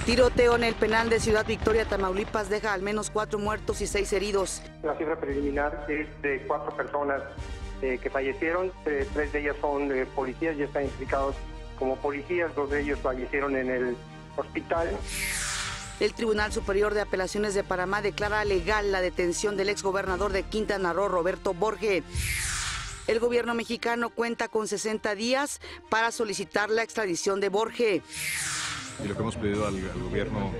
Tiroteo en el penal de Ciudad Victoria, Tamaulipas, deja al menos 4 muertos y 6 heridos. La cifra preliminar es de 4 personas que fallecieron, 3 de ellas son policías, ya están implicados como policías, 2 de ellos fallecieron en el hospital. El Tribunal Superior de Apelaciones de Panamá declara legal la detención del exgobernador de Quintana Roo, Roberto Borge. El gobierno mexicano cuenta con 60 días para solicitar la extradición de Borge. Y lo que hemos pedido al gobierno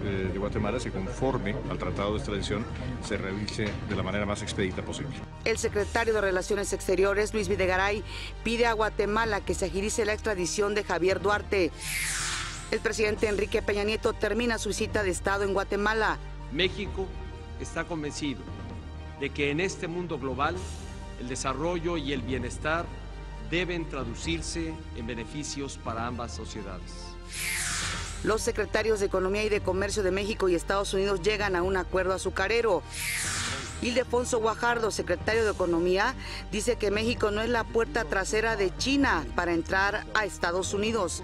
de Guatemala es que conforme al tratado de extradición se revise de la manera más expedita posible. El secretario de Relaciones Exteriores, Luis Videgaray, pide a Guatemala que se agilice la extradición de Javier Duarte. El presidente Enrique Peña Nieto termina su visita de Estado en Guatemala. México está convencido de que en este mundo global el desarrollo y el bienestar deben traducirse en beneficios para ambas sociedades. Los secretarios de Economía y de Comercio de México y Estados Unidos llegan a un acuerdo azucarero. Ildefonso Guajardo, secretario de Economía, dice que México no es la puerta trasera de China para entrar a Estados Unidos.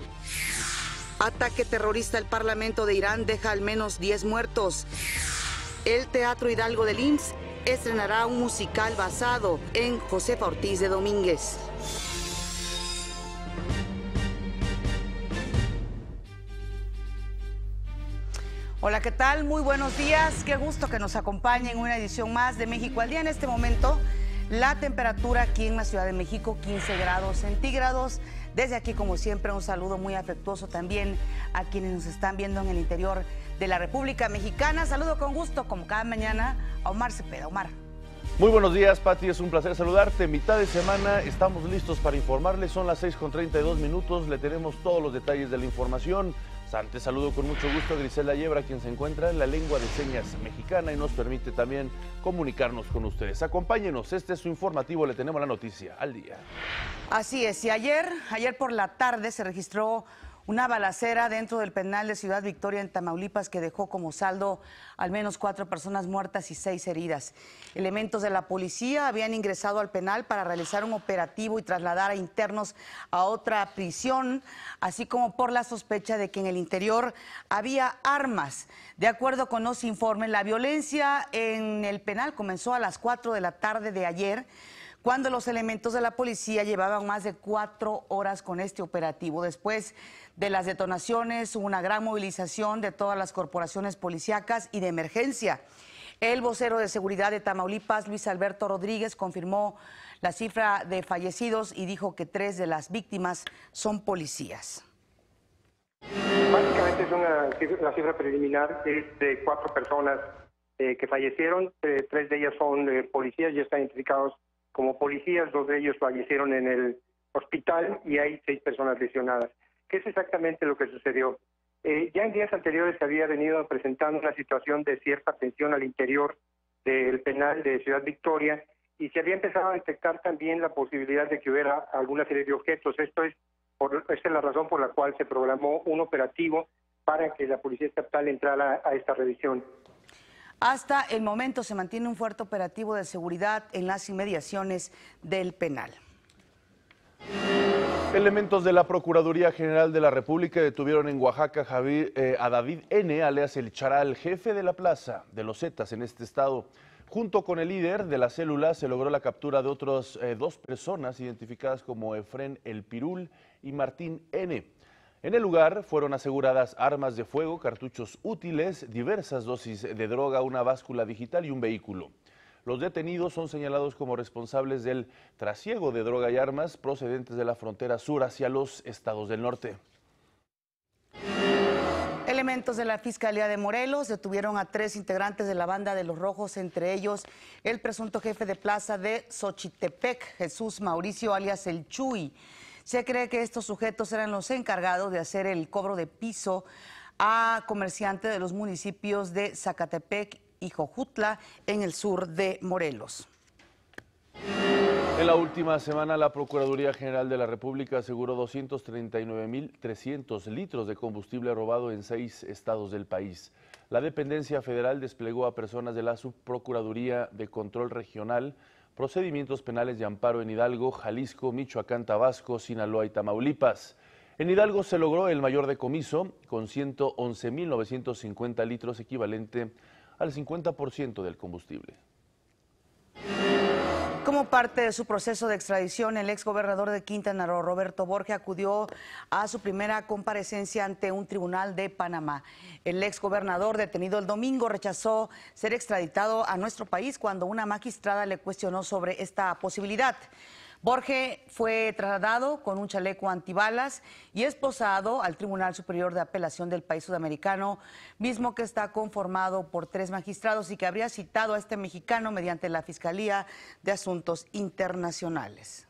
Ataque terrorista al Parlamento de Irán deja al menos 10 muertos. El Teatro Hidalgo del IMSS estrenará un musical basado en Josefa Ortiz de Domínguez. Hola, ¿qué tal? Muy buenos días. Qué gusto que nos acompañen en una edición más de México al Día. En este momento, la temperatura aquí en la Ciudad de México, 15 grados centígrados. Desde aquí, como siempre, un saludo muy afectuoso también a quienes nos están viendo en el interior de la República Mexicana. Saludo con gusto, como cada mañana, a Omar Cepeda. Omar. Muy buenos días, Pati, es un placer saludarte. Mitad de semana, estamos listos para informarles. Son las 6:32 minutos, le tenemos todos los detalles de la información. Antes saludo con mucho gusto a Grisela Yebra, quien se encuentra en la lengua de señas mexicana y nos permite también comunicarnos con ustedes. Acompáñenos, este es su informativo, le tenemos la noticia al día. Así es, y ayer por la tarde se registró una balacera dentro del penal de Ciudad Victoria en Tamaulipas que dejó como saldo al menos 4 personas muertas y 6 heridas. Elementos de la policía habían ingresado al penal para realizar un operativo y trasladar a internos a otra prisión, así como por la sospecha de que en el interior había armas. De acuerdo con los informes, la violencia en el penal comenzó a las 4 de la tarde de ayer, cuando los elementos de la policía llevaban más de 4 horas con este operativo. Después de las detonaciones hubo una gran movilización de todas las corporaciones policíacas y de emergencia. El vocero de seguridad de Tamaulipas, Luis Alberto Rodríguez, confirmó la cifra de fallecidos y dijo que 3 de las víctimas son policías. Básicamente la cifra preliminar es de 4 personas que fallecieron, 3 de ellas son policías, ya están identificados como policías, 2 de ellos fallecieron en el hospital y hay 6 personas lesionadas. ¿Qué es exactamente lo que sucedió? Ya en días anteriores se había venido presentando una situación de cierta tensión al interior del penal de Ciudad Victoria y se había empezado a detectar también la posibilidad de que hubiera alguna serie de objetos. Esta es la razón por la cual se programó un operativo para que la Policía Estatal entrara a esta revisión. Hasta el momento se mantiene un fuerte operativo de seguridad en las inmediaciones del penal. Elementos de la Procuraduría General de la República detuvieron en Oaxaca a David N., alias El Charal, jefe de la Plaza de los Zetas en este estado. Junto con el líder de la célula se logró la captura de otras 2 personas identificadas como Efrén El Pirul y Martín N. En el lugar fueron aseguradas armas de fuego, cartuchos útiles, diversas dosis de droga, una báscula digital y un vehículo. Los detenidos son señalados como responsables del trasiego de droga y armas procedentes de la frontera sur hacia los estados del norte. Elementos de la Fiscalía de Morelos detuvieron a 3 integrantes de la banda de los Rojos, entre ellos el presunto jefe de plaza de Xochitepec, Jesús Mauricio alias El Chuy. Se cree que estos sujetos eran los encargados de hacer el cobro de piso a comerciantes de los municipios de Zacatepec y Jojutla, en el sur de Morelos. En la última semana, la Procuraduría General de la República aseguró 239.300 litros de combustible robado en 6 estados del país. La dependencia federal desplegó a personas de la Subprocuraduría de Control Regional procedimientos penales de amparo en Hidalgo, Jalisco, Michoacán, Tabasco, Sinaloa y Tamaulipas. En Hidalgo se logró el mayor decomiso con 111.950 litros, equivalente al 50% del combustible. Como parte de su proceso de extradición, el exgobernador de Quintana Roo, Roberto Borge, acudió a su primera comparecencia ante un tribunal de Panamá. El exgobernador, detenido el domingo, rechazó ser extraditado a nuestro país cuando una magistrada le cuestionó sobre esta posibilidad. Borge fue trasladado con un chaleco antibalas y esposado al Tribunal Superior de Apelación del país sudamericano, mismo que está conformado por 3 magistrados y que habría citado a este mexicano mediante la Fiscalía de Asuntos Internacionales.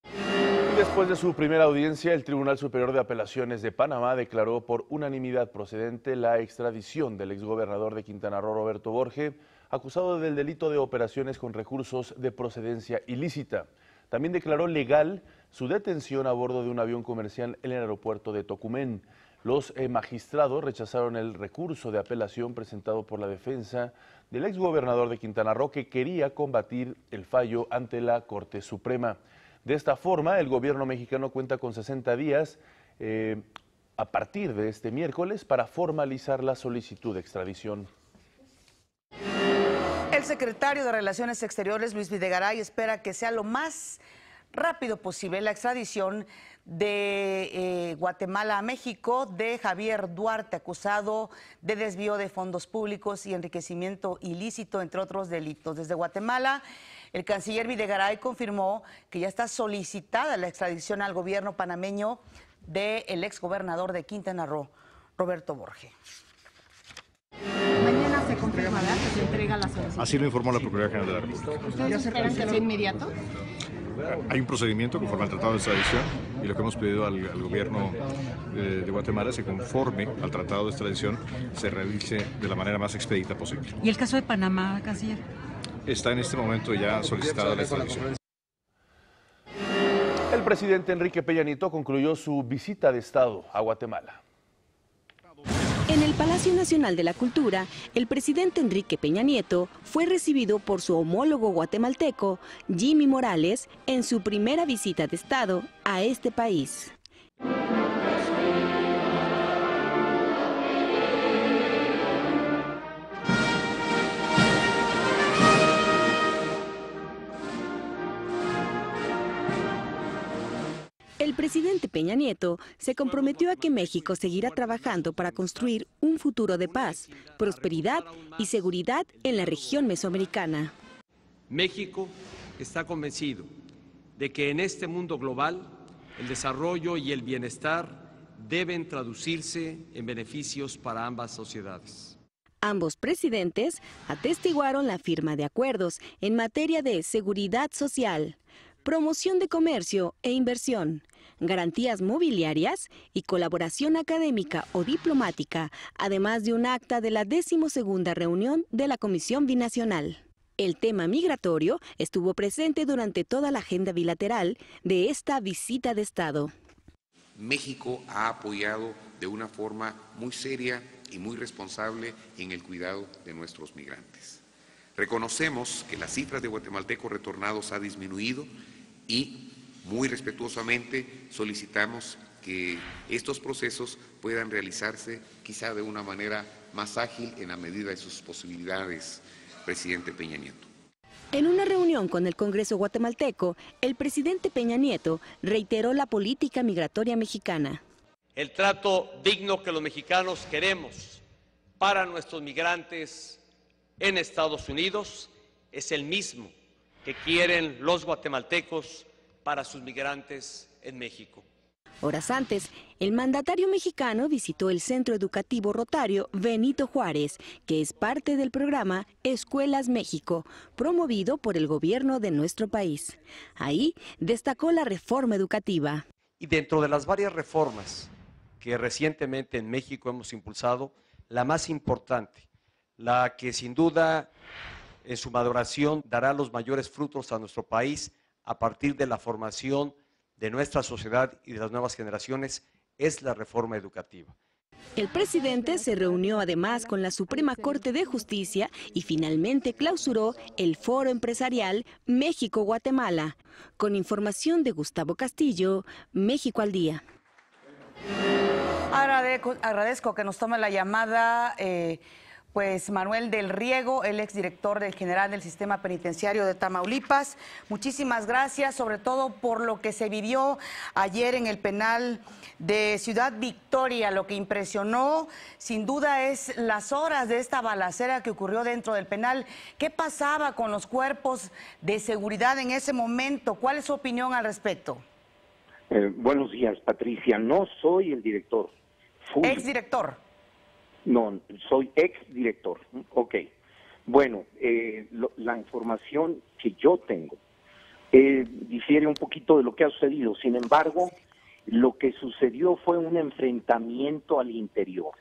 Y después de su primera audiencia, el Tribunal Superior de Apelaciones de Panamá declaró por unanimidad procedente la extradición del exgobernador de Quintana Roo, Roberto Borge, acusado del delito de operaciones con recursos de procedencia ilícita. También declaró legal su detención a bordo de un avión comercial en el aeropuerto de Tocumen. Los magistrados rechazaron el recurso de apelación presentado por la defensa del exgobernador de Quintana Roo, que quería combatir el fallo ante la Corte Suprema. De esta forma, el gobierno mexicano cuenta con 60 días a partir de este miércoles para formalizar la solicitud de extradición. El secretario de Relaciones Exteriores, Luis Videgaray, espera que sea lo más rápido posible la extradición de Guatemala a México de Javier Duarte, acusado de desvío de fondos públicos y enriquecimiento ilícito, entre otros delitos. Desde Guatemala, el canciller Videgaray confirmó que ya está solicitada la extradición al gobierno panameño del exgobernador de Quintana Roo, Roberto Borge. Mañana se confirmará que se entrega la solicitud. Así lo informó la Procuraduría General de la República. ¿Ustedes esperan que sea inmediato? Hay un procedimiento conforme al Tratado de Extradición y lo que hemos pedido al gobierno de Guatemala es que conforme al Tratado de Extradición se realice de la manera más expedita posible. ¿Y el caso de Panamá, canciller? Está en este momento ya solicitada la extradición. El presidente Enrique Peña Nieto concluyó su visita de Estado a Guatemala. En el Palacio Nacional de la Cultura, el presidente Enrique Peña Nieto fue recibido por su homólogo guatemalteco, Jimmy Morales, en su primera visita de Estado a este país. El presidente Peña Nieto se comprometió a que México seguirá trabajando para construir un futuro de paz, prosperidad y seguridad en la región mesoamericana. México está convencido de que en este mundo global el desarrollo y el bienestar deben traducirse en beneficios para ambas sociedades. Ambos presidentes atestiguaron la firma de acuerdos en materia de seguridad social, promoción de comercio e inversión, garantías mobiliarias y colaboración académica o diplomática, además de un acta de la 12ª reunión de la Comisión Binacional. El tema migratorio estuvo presente durante toda la agenda bilateral de esta visita de Estado. México ha apoyado de una forma muy seria y muy responsable en el cuidado de nuestros migrantes. Reconocemos que las cifras de guatemaltecos retornados ha disminuido y muy respetuosamente solicitamos que estos procesos puedan realizarse quizá de una manera más ágil en la medida de sus posibilidades, presidente Peña Nieto. En una reunión con el Congreso guatemalteco, el presidente Peña Nieto reiteró la política migratoria mexicana. El trato digno que los mexicanos queremos para nuestros migrantes en Estados Unidos es el mismo que quieren los guatemaltecos para sus migrantes en México. Horas antes, el mandatario mexicano visitó el Centro Educativo Rotario Benito Juárez, que es parte del programa Escuelas México, promovido por el gobierno de nuestro país. Ahí destacó la reforma educativa. Y dentro de las varias reformas que recientemente en México hemos impulsado, la más importante, la que sin duda en su maduración dará los mayores frutos a nuestro país a partir de la formación de nuestra sociedad y de las nuevas generaciones, es la reforma educativa. El presidente se reunió además con la Suprema Corte de Justicia y finalmente clausuró el Foro Empresarial México-Guatemala. Con información de Gustavo Castillo, México al Día. Agradezco que nos tome la llamada pues Manuel del Riego, el exdirector general del Sistema Penitenciario de Tamaulipas. Muchísimas gracias, sobre todo por lo que se vivió ayer en el penal de Ciudad Victoria. Lo que impresionó, sin duda, es las horas de esta balacera que ocurrió dentro del penal. ¿Qué pasaba con los cuerpos de seguridad en ese momento? ¿Cuál es su opinión al respecto? Buenos días, Patricia. No soy el director. Exdirector. No, soy exdirector. Ok. Bueno, la información que yo tengo difiere un poquito de lo que ha sucedido. Sin embargo, lo que sucedió fue un enfrentamiento al interior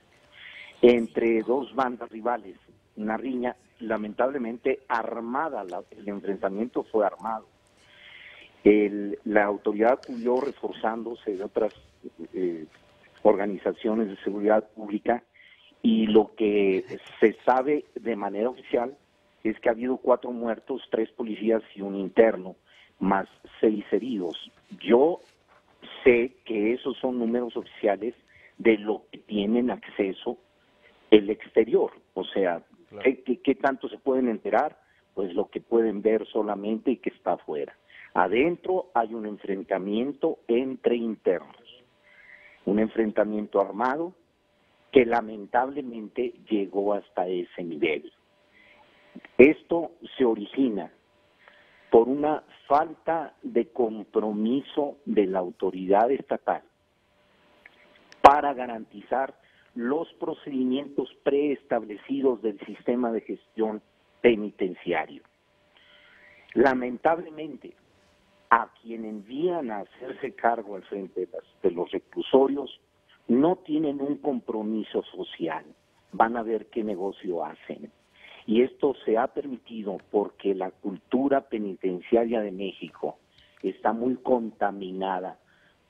entre dos bandas rivales. Una riña lamentablemente armada. El enfrentamiento fue armado. La autoridad acudió reforzándose de otras organizaciones de seguridad pública, y lo que se sabe de manera oficial es que ha habido 4 muertos, 3 policías y un interno, más 6 heridos. Yo sé que esos son números oficiales de lo que tienen acceso el exterior. O sea, claro. ¿Qué tanto se pueden enterar? Pues lo que pueden ver solamente y que está afuera. Adentro hay un enfrentamiento entre internos, un enfrentamiento armado que lamentablemente llegó hasta ese nivel. Esto se origina por una falta de compromiso de la autoridad estatal para garantizar los procedimientos preestablecidos del sistema de gestión penitenciario. Lamentablemente, a quien envían a hacerse cargo al frente de los reclusorios no tienen un compromiso social, van a ver qué negocio hacen. Y esto se ha permitido porque la cultura penitenciaria de México está muy contaminada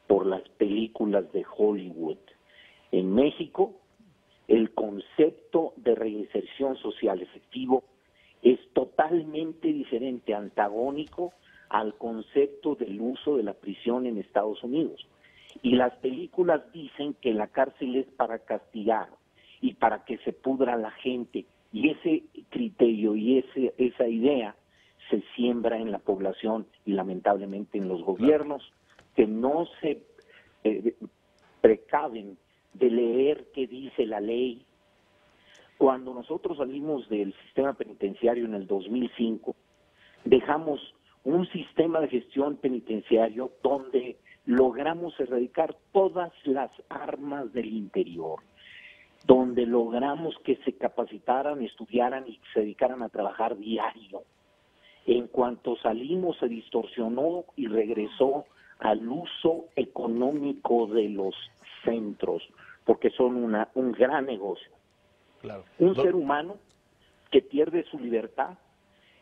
por las películas de Hollywood. En México, el concepto de reinserción social efectivo es totalmente diferente, antagónico al concepto del uso de la prisión en Estados Unidos. Y las películas dicen que la cárcel es para castigar y para que se pudra la gente. Y ese criterio y esa idea se siembra en la población y lamentablemente en los gobiernos que no se precaven de leer qué dice la ley. Cuando nosotros salimos del sistema penitenciario en el 2005, dejamos un sistema de gestión penitenciario donde logramos erradicar todas las armas del interior, donde logramos que se capacitaran, estudiaran y se dedicaran a trabajar diario. En cuanto salimos se distorsionó y regresó al uso económico de los centros, porque son un gran negocio. Claro. Un ser humano que pierde su libertad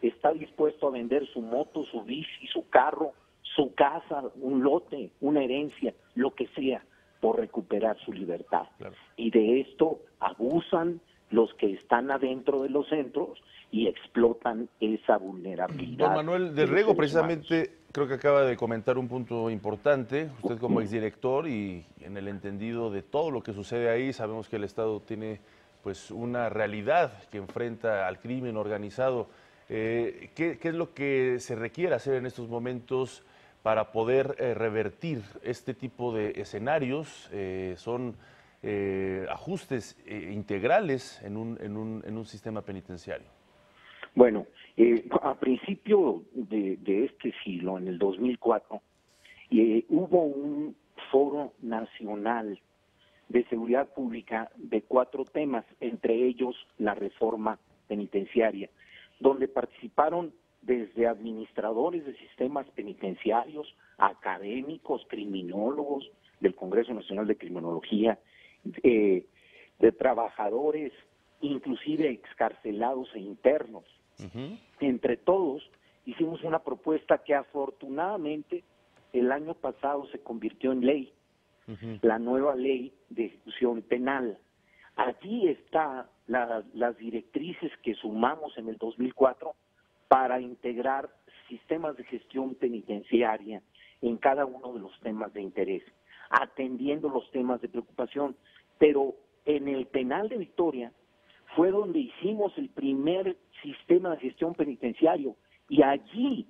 está dispuesto a vender su moto, su bici, su carro, su casa, un lote, una herencia, lo que sea, por recuperar su libertad. Claro. Y de esto abusan los que están adentro de los centros y explotan esa vulnerabilidad. Don Manuel del Riego, precisamente, creo que acaba de comentar un punto importante. Usted como exdirector y en el entendido de todo lo que sucede ahí, sabemos que el Estado tiene pues una realidad que enfrenta al crimen organizado. ¿Qué es lo que se requiere hacer en estos momentos para poder revertir este tipo de escenarios? Son ajustes integrales en un sistema penitenciario. Bueno, a principio de este siglo, en el 2004, hubo un foro nacional de seguridad pública de 4 temas, entre ellos la reforma penitenciaria, donde participaron desde administradores de sistemas penitenciarios, académicos, criminólogos del Congreso Nacional de Criminología, de trabajadores, inclusive excarcelados e internos. Entre todos hicimos una propuesta que afortunadamente el año pasado se convirtió en ley, la nueva ley de ejecución penal, Allí están las directrices que sumamos en el 2004 para integrar sistemas de gestión penitenciaria en cada uno de los temas de interés, atendiendo los temas de preocupación. Pero en el penal de Victoria fue donde hicimos el primer sistema de gestión penitenciario y allí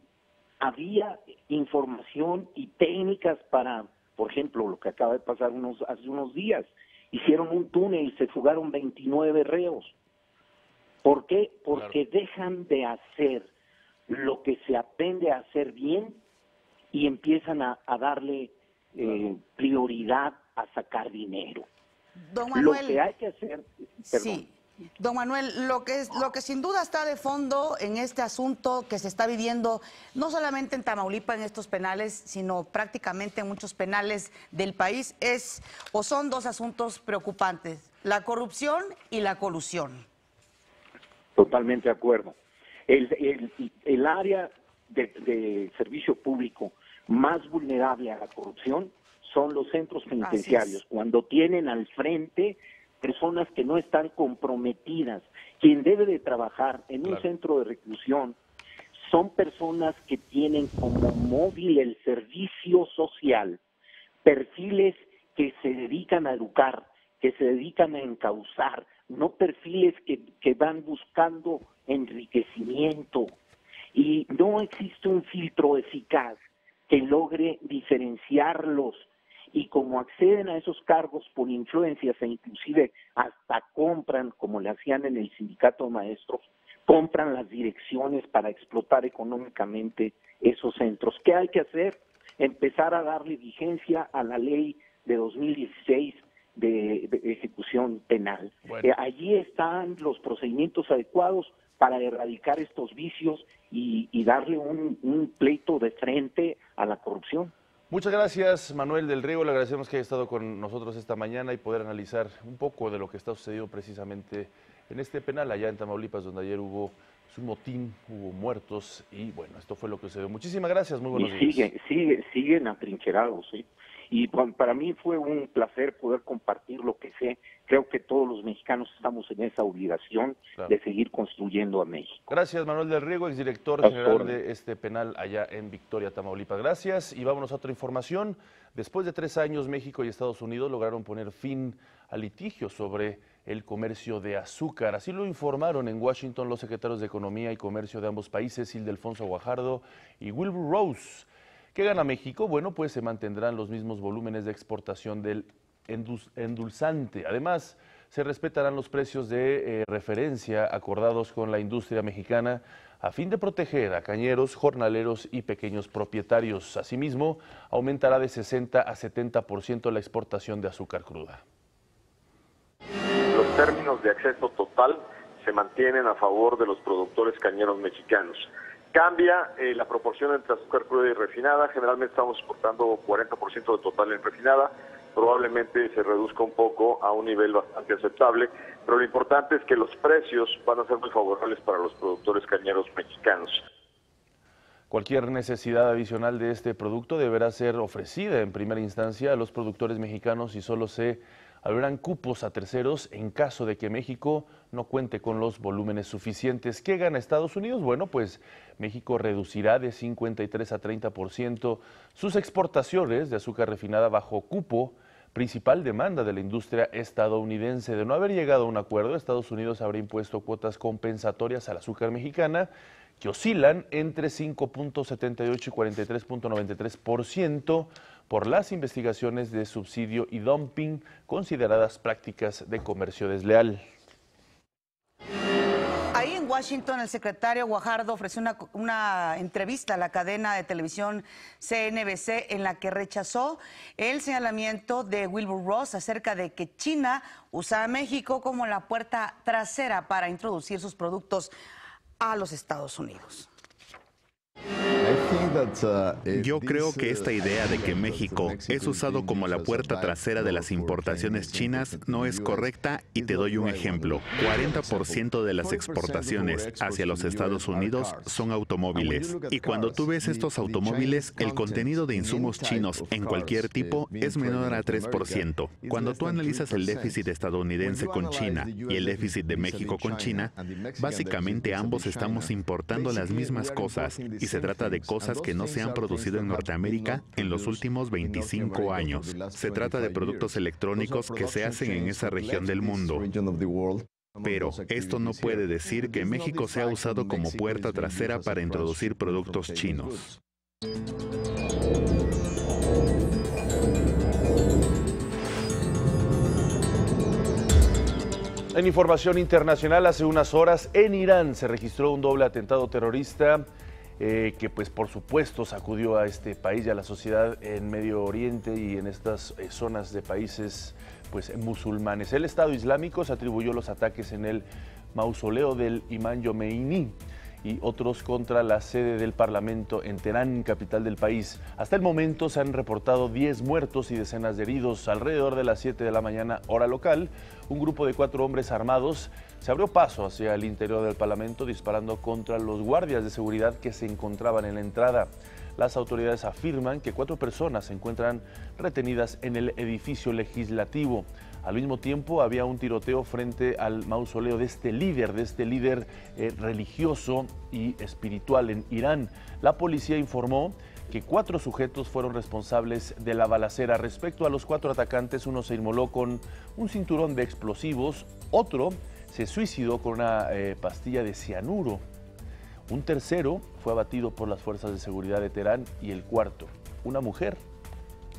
había información y técnicas para, por ejemplo, lo que acaba de pasar hace unos días. Hicieron un túnel y se fugaron 29 reos. ¿Por qué? Porque dejan de hacer lo que se aprende a hacer bien y empiezan a darle prioridad a sacar dinero. Don Manuel, lo que hay que hacer... Sí. Don Manuel, lo que sin duda está de fondo en este asunto que se está viviendo, no solamente en Tamaulipas en estos penales, sino prácticamente en muchos penales del país, son dos asuntos preocupantes: la corrupción y la colusión. Totalmente de acuerdo. El área de servicio público más vulnerable a la corrupción son los centros penitenciarios, cuando tienen al frente personas que no están comprometidas. Quien debe de trabajar en un centro de reclusión son personas que tienen como móvil el servicio social, perfiles que se dedican a educar, que se dedican a encauzar, no perfiles que van buscando enriquecimiento. Y no existe un filtro eficaz que logre diferenciarlos. Y como acceden a esos cargos por influencias e inclusive hasta compran, como le hacían en el sindicato de maestros, compran las direcciones para explotar económicamente esos centros. ¿Qué hay que hacer? Empezar a darle vigencia a la ley de 2016 de ejecución penal. Bueno. Allí están los procedimientos adecuados para erradicar estos vicios y darle un pleito de frente a la corrupción. Muchas gracias, Manuel del Riego. Le agradecemos que haya estado con nosotros esta mañana y poder analizar un poco de lo que está sucediendo precisamente en este penal allá en Tamaulipas, donde ayer hubo un motín, hubo muertos y bueno, esto fue lo que sucedió. Muchísimas gracias, muy buenos días. Siguen atrincherados, ¿sí? Y para mí fue un placer poder compartir lo que sé. Creo que todos los mexicanos estamos en esa obligación de seguir construyendo a México. Gracias, Manuel del Riego, exdirector general de este penal allá en Victoria, Tamaulipas. Gracias, y vámonos a otra información. Después de 3 años, México y Estados Unidos lograron poner fin al litigio sobre el comercio de azúcar. Así lo informaron en Washington los secretarios de Economía y Comercio de ambos países, Ildefonso Guajardo y Wilbur Rouse. ¿Qué gana México? Bueno, pues se mantendrán los mismos volúmenes de exportación del endulzante. Además, se respetarán los precios de referencia acordados con la industria mexicana a fin de proteger a cañeros, jornaleros y pequeños propietarios. Asimismo, aumentará de 60 a 70% la exportación de azúcar cruda. Los términos de acceso total se mantienen a favor de los productores cañeros mexicanos. Cambia la proporción entre azúcar cruda y refinada. Generalmente estamos exportando 40% del total en refinada. Probablemente se reduzca un poco a un nivel bastante aceptable, pero lo importante es que los precios van a ser muy favorables para los productores cañeros mexicanos. Cualquier necesidad adicional de este producto deberá ser ofrecida en primera instancia a los productores mexicanos y solo se abrirán cupos a terceros en caso de que México no cuente con los volúmenes suficientes. ¿Qué gana Estados Unidos? Bueno, pues México reducirá de 53 a 30% sus exportaciones de azúcar refinada bajo cupo, principal demanda de la industria estadounidense. De no haber llegado a un acuerdo, Estados Unidos habrá impuesto cuotas compensatorias al azúcar mexicana que oscilan entre 5.78 y 43.93% por las investigaciones de subsidio y dumping consideradas prácticas de comercio desleal. Ahí en Washington, el secretario Guajardo ofreció una entrevista a la cadena de televisión CNBC en la que rechazó el señalamiento de Wilbur Rouse acerca de que China usa a México como la puerta trasera para introducir sus productos a los Estados Unidos. La Yo creo que esta idea de que México es usado como la puerta trasera de las importaciones chinas no es correcta y te doy un ejemplo. 40% de las exportaciones hacia los Estados Unidos son automóviles. Y cuando tú ves estos automóviles, el contenido de insumos chinos en cualquier tipo es menor a 3%. Cuando tú analizas el déficit estadounidense con China y el déficit de México con China, básicamente ambos estamos importando las mismas cosas y se trata de cosas que no se han producido en Norteamérica en los últimos 25 años. Se trata de productos electrónicos que se hacen en esa región del mundo. Pero esto no puede decir que México sea usado como puerta trasera para introducir productos chinos. En información internacional, hace unas horas en Irán se registró un doble atentado terrorista que pues por supuesto sacudió a este país y a la sociedad en Medio Oriente y en estas zonas de países pues musulmanes. El Estado Islámico se atribuyó los ataques en el mausoleo del imán Jomeini y otros contra la sede del Parlamento en Teherán, capital del país. Hasta el momento se han reportado 10 muertos y decenas de heridos. Alrededor de las 7 de la mañana, hora local, un grupo de 4 hombres armados se abrió paso hacia el interior del Parlamento disparando contra los guardias de seguridad que se encontraban en la entrada. Las autoridades afirman que 4 personas se encuentran retenidas en el edificio legislativo. Al mismo tiempo había un tiroteo frente al mausoleo de este líder religioso y espiritual en Irán. La policía informó que 4 sujetos fueron responsables de la balacera. Respecto a los 4 atacantes, uno se inmoló con un cinturón de explosivos, otro se suicidó con una pastilla de cianuro. Un tercero fue abatido por las fuerzas de seguridad de Teherán y el cuarto, una mujer,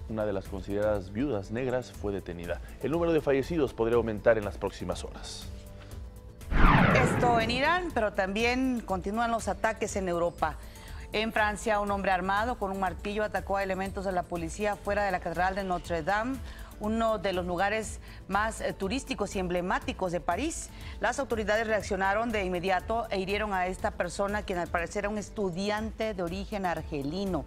una de las consideradas viudas negras, fue detenida. El número de fallecidos podría aumentar en las próximas horas. Esto en Irán, pero también continúan los ataques en Europa. En Francia, un hombre armado con un martillo atacó a elementos de la policía fuera de la Catedral de Notre Dame, uno de los lugares más turísticos y emblemáticos de París. Las autoridades reaccionaron de inmediato e hirieron a esta persona, quien al parecer era un estudiante de origen argelino.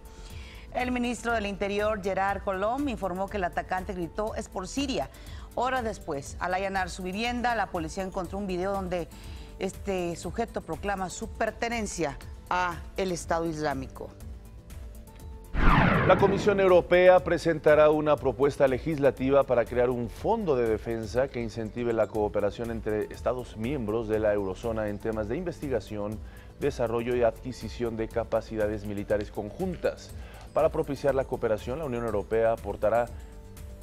El ministro del Interior, Gerard Collomb, informó que el atacante gritó "es por Siria". Horas después, al allanar su vivienda, la policía encontró un video donde este sujeto proclama su pertenencia a el Estado Islámico. La Comisión Europea presentará una propuesta legislativa para crear un fondo de defensa que incentive la cooperación entre Estados miembros de la eurozona en temas de investigación, desarrollo y adquisición de capacidades militares conjuntas. Para propiciar la cooperación, la Unión Europea aportará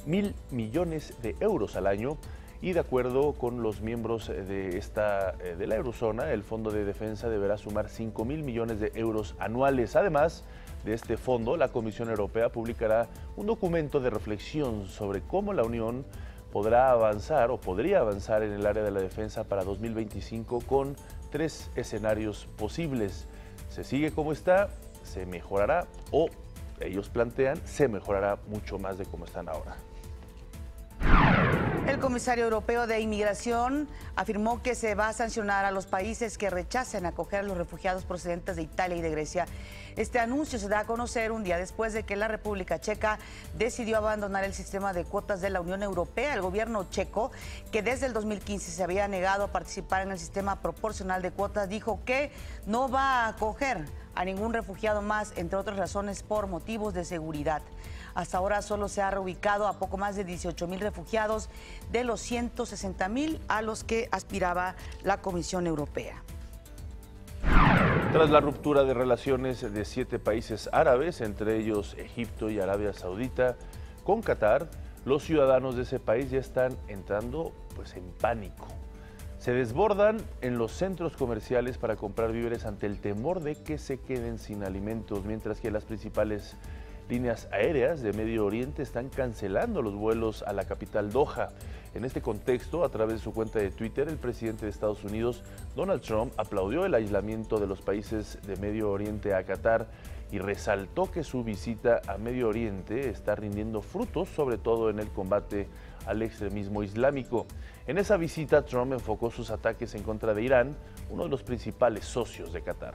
1.000 millones de euros al año y de acuerdo con los miembros de la eurozona, el Fondo de Defensa deberá sumar 5.000 millones de euros anuales. Además de este fondo, la Comisión Europea publicará un documento de reflexión sobre cómo la Unión podrá avanzar o podría avanzar en el área de la defensa para 2025 con 3 escenarios posibles. Se sigue como está, se mejorará o ellos plantean se mejorará mucho más de cómo están ahora. El comisario europeo de inmigración afirmó que se va a sancionar a los países que rechacen acoger a los refugiados procedentes de Italia y de Grecia. Este anuncio se da a conocer un día después de que la República Checa decidió abandonar el sistema de cuotas de la Unión Europea. El gobierno checo, que desde el 2015 se había negado a participar en el sistema proporcional de cuotas, dijo que no va a acoger a ningún refugiado más, entre otras razones por motivos de seguridad. Hasta ahora solo se ha reubicado a poco más de 18.000 refugiados de los 160.000 a los que aspiraba la Comisión Europea. Tras la ruptura de relaciones de 7 países árabes, entre ellos Egipto y Arabia Saudita, con Qatar, los ciudadanos de ese país ya están entrando en pánico. Se desbordan en los centros comerciales para comprar víveres ante el temor de que se queden sin alimentos, mientras que las principales líneas aéreas de Medio Oriente están cancelando los vuelos a la capital Doha. En este contexto, a través de su cuenta de Twitter, el presidente de Estados Unidos, Donald Trump, aplaudió el aislamiento de los países de Medio Oriente a Qatar y resaltó que su visita a Medio Oriente está rindiendo frutos, sobre todo en el combate al extremismo islámico. En esa visita, Trump enfocó sus ataques en contra de Irán, uno de los principales socios de Qatar.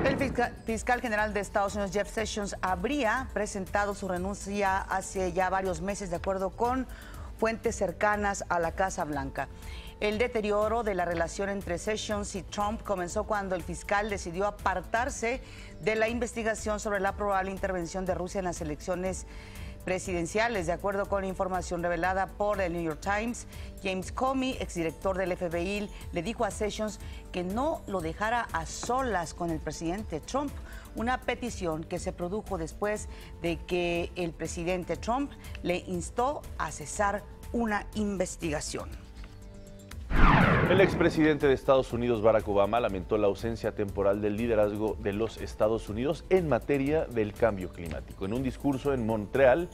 El fiscal general de Estados Unidos, Jeff Sessions, habría presentado su renuncia hace ya varios meses, de acuerdo con fuentes cercanas a la Casa Blanca. El deterioro de la relación entre Sessions y Trump comenzó cuando el fiscal decidió apartarse de la investigación sobre la probable intervención de Rusia en las elecciones presidenciales. De acuerdo con información revelada por el New York Times, James Comey, exdirector del FBI, le dijo a Sessions que no lo dejara a solas con el presidente Trump, una petición que se produjo después de que el presidente Trump le instó a cesar una investigación. El expresidente de Estados Unidos, Barack Obama, lamentó la ausencia temporal del liderazgo de los Estados Unidos en materia del cambio climático. En un discurso en Montreal,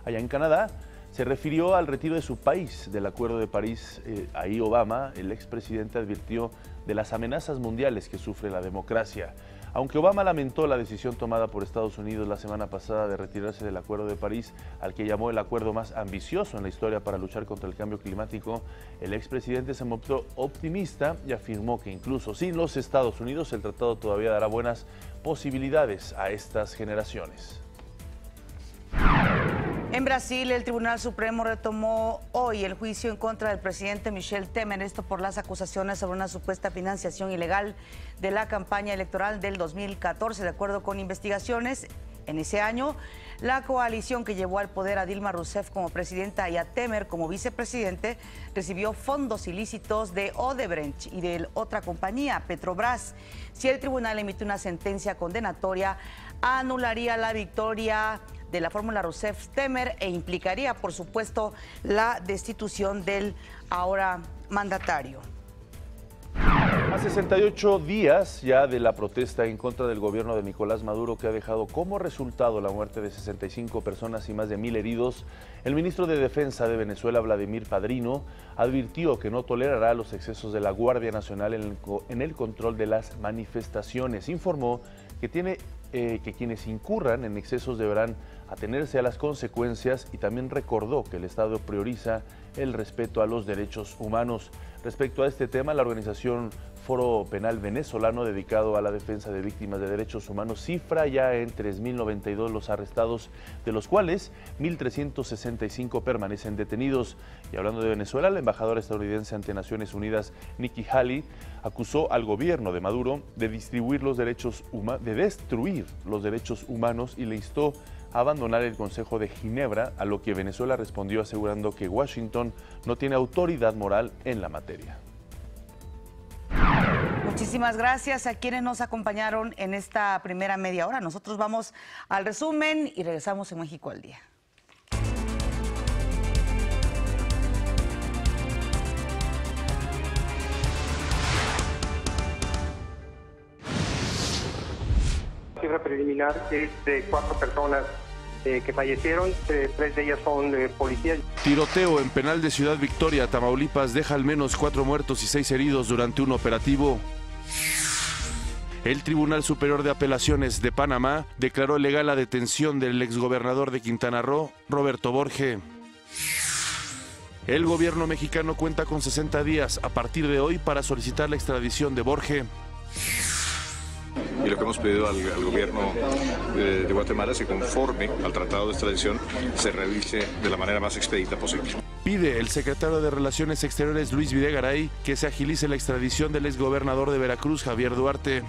allá en Canadá, se refirió al retiro de su país del Acuerdo de París. Ahí Obama, el expresidente, advirtió de las amenazas mundiales que sufre la democracia. Aunque Obama lamentó la decisión tomada por Estados Unidos la semana pasada de retirarse del Acuerdo de París, al que llamó el acuerdo más ambicioso en la historia para luchar contra el cambio climático, el expresidente se mostró optimista y afirmó que incluso sin los Estados Unidos el tratado todavía dará buenas posibilidades a estas generaciones. En Brasil, el Tribunal Supremo retomó hoy el juicio en contra del presidente Michel Temer, esto por las acusaciones sobre una supuesta financiación ilegal de la campaña electoral del 2014. De acuerdo con investigaciones, en ese año, la coalición que llevó al poder a Dilma Rousseff como presidenta y a Temer como vicepresidente recibió fondos ilícitos de Odebrecht y de otra compañía, Petrobras. Si el tribunal emite una sentencia condenatoria, anularía la victoria de la fórmula Rousseff-Temer e implicaría, por supuesto, la destitución del ahora mandatario. A 68 días ya de la protesta en contra del gobierno de Nicolás Maduro, que ha dejado como resultado la muerte de 65 personas y más de 1,000 heridos, el ministro de Defensa de Venezuela, Vladimir Padrino, advirtió que no tolerará los excesos de la Guardia Nacional en el control de las manifestaciones. Informó que quienes incurran en excesos deberán atenerse a las consecuencias y también recordó que el Estado prioriza el respeto a los derechos humanos. Respecto a este tema, la organización Foro Penal Venezolano, dedicado a la defensa de víctimas de derechos humanos, cifra ya en 3.092 los arrestados, de los cuales 1.365 permanecen detenidos. Y hablando de Venezuela, la embajadora estadounidense ante Naciones Unidas, Nikki Haley, acusó al gobierno de Maduro de destruir los derechos humanos y le instó a abandonar el Consejo de Ginebra, a lo que Venezuela respondió asegurando que Washington no tiene autoridad moral en la materia. Muchísimas gracias a quienes nos acompañaron en esta primera media hora. Nosotros vamos al resumen y regresamos en México al Día. La cifra preliminar es de 4 personas que fallecieron, 3 de ellas son policías. Tiroteo en penal de Ciudad Victoria, Tamaulipas, deja al menos 4 muertos y 6 heridos durante un operativo. El Tribunal Superior de Apelaciones de Panamá declaró ilegal la detención del exgobernador de Quintana Roo, Roberto Borge. El gobierno mexicano cuenta con 60 días a partir de hoy para solicitar la extradición de Borge. Y lo que hemos pedido al gobierno de Guatemala es que conforme al tratado de extradición se revise de la manera más expedita posible. Pide el secretario de Relaciones Exteriores, Luis Videgaray, que se agilice la extradición del exgobernador de Veracruz, Javier Duarte.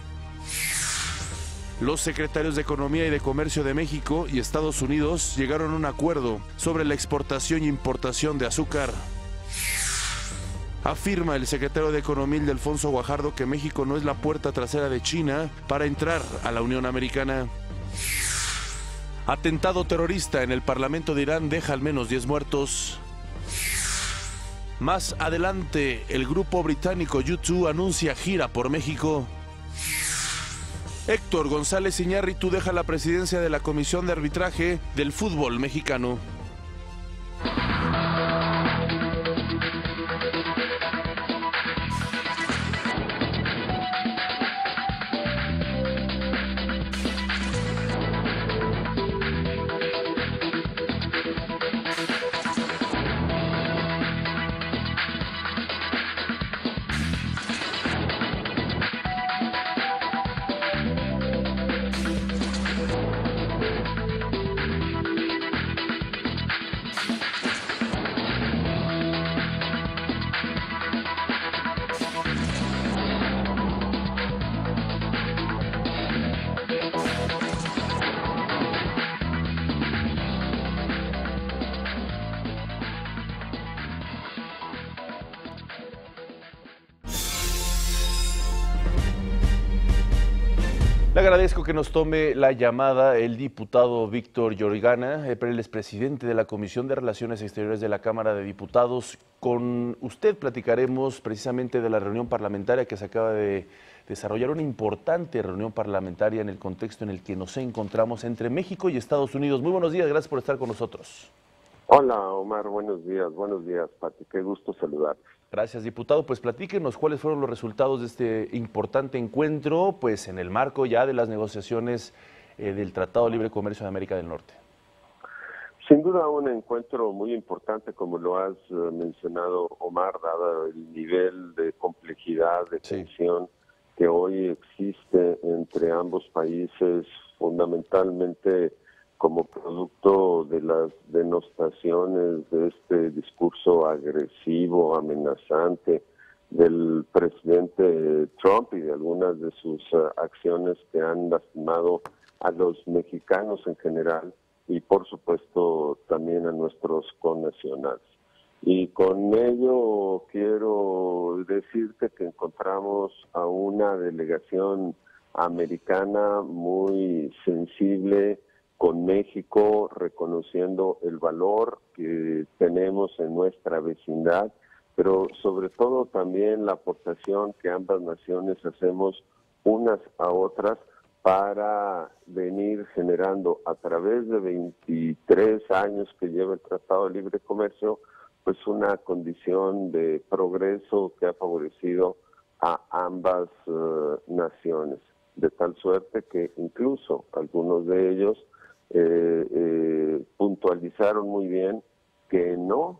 Los secretarios de Economía y de Comercio de México y Estados Unidos llegaron a un acuerdo sobre la exportación y importación de azúcar. Afirma el secretario de Economía, Ildefonso Guajardo, que México no es la puerta trasera de China para entrar a la Unión Americana. Atentado terrorista en el Parlamento de Irán deja al menos 10 muertos. Más adelante, el grupo británico U2 anuncia gira por México. Héctor González Iñárritu deja la presidencia de la Comisión de Arbitraje del Fútbol Mexicano. Le agradezco que nos tome la llamada el diputado Víctor Yorgana, él es presidente de la Comisión de Relaciones Exteriores de la Cámara de Diputados. Con usted platicaremos precisamente de la reunión parlamentaria que se acaba de desarrollar, una importante reunión parlamentaria en el contexto en el que nos encontramos entre México y Estados Unidos. Muy buenos días, gracias por estar con nosotros. Hola Omar, buenos días, Pati, qué gusto saludar. Gracias, diputado. Pues platíquenos cuáles fueron los resultados de este importante encuentro, pues en el marco ya de las negociaciones del Tratado de Libre Comercio de América del Norte. Sin duda un encuentro muy importante, como lo has mencionado, Omar, dado el nivel de complejidad, de tensión que hoy existe entre ambos países, fundamentalmente como producto de las denostaciones de este discurso agresivo, amenazante del presidente Trump y de algunas de sus acciones que han lastimado a los mexicanos en general y por supuesto también a nuestros connacionales. Y con ello quiero decirte que encontramos a una delegación americana muy sensible con México, reconociendo el valor que tenemos en nuestra vecindad, pero sobre todo también la aportación que ambas naciones hacemos unas a otras para venir generando a través de 23 años que lleva el Tratado de Libre Comercio, pues una condición de progreso que ha favorecido a ambas naciones, de tal suerte que incluso algunos de ellos puntualizaron muy bien que no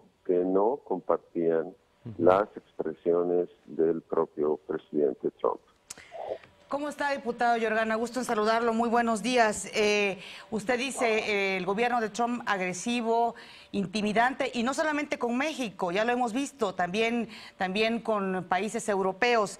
compartían las expresiones del propio presidente Trump. ¿Cómo está, diputado Yorgana? Gusto en saludarlo. Muy buenos días. Usted dice el gobierno de Trump agresivo, intimidante, y no solamente con México, ya lo hemos visto, también con países europeos.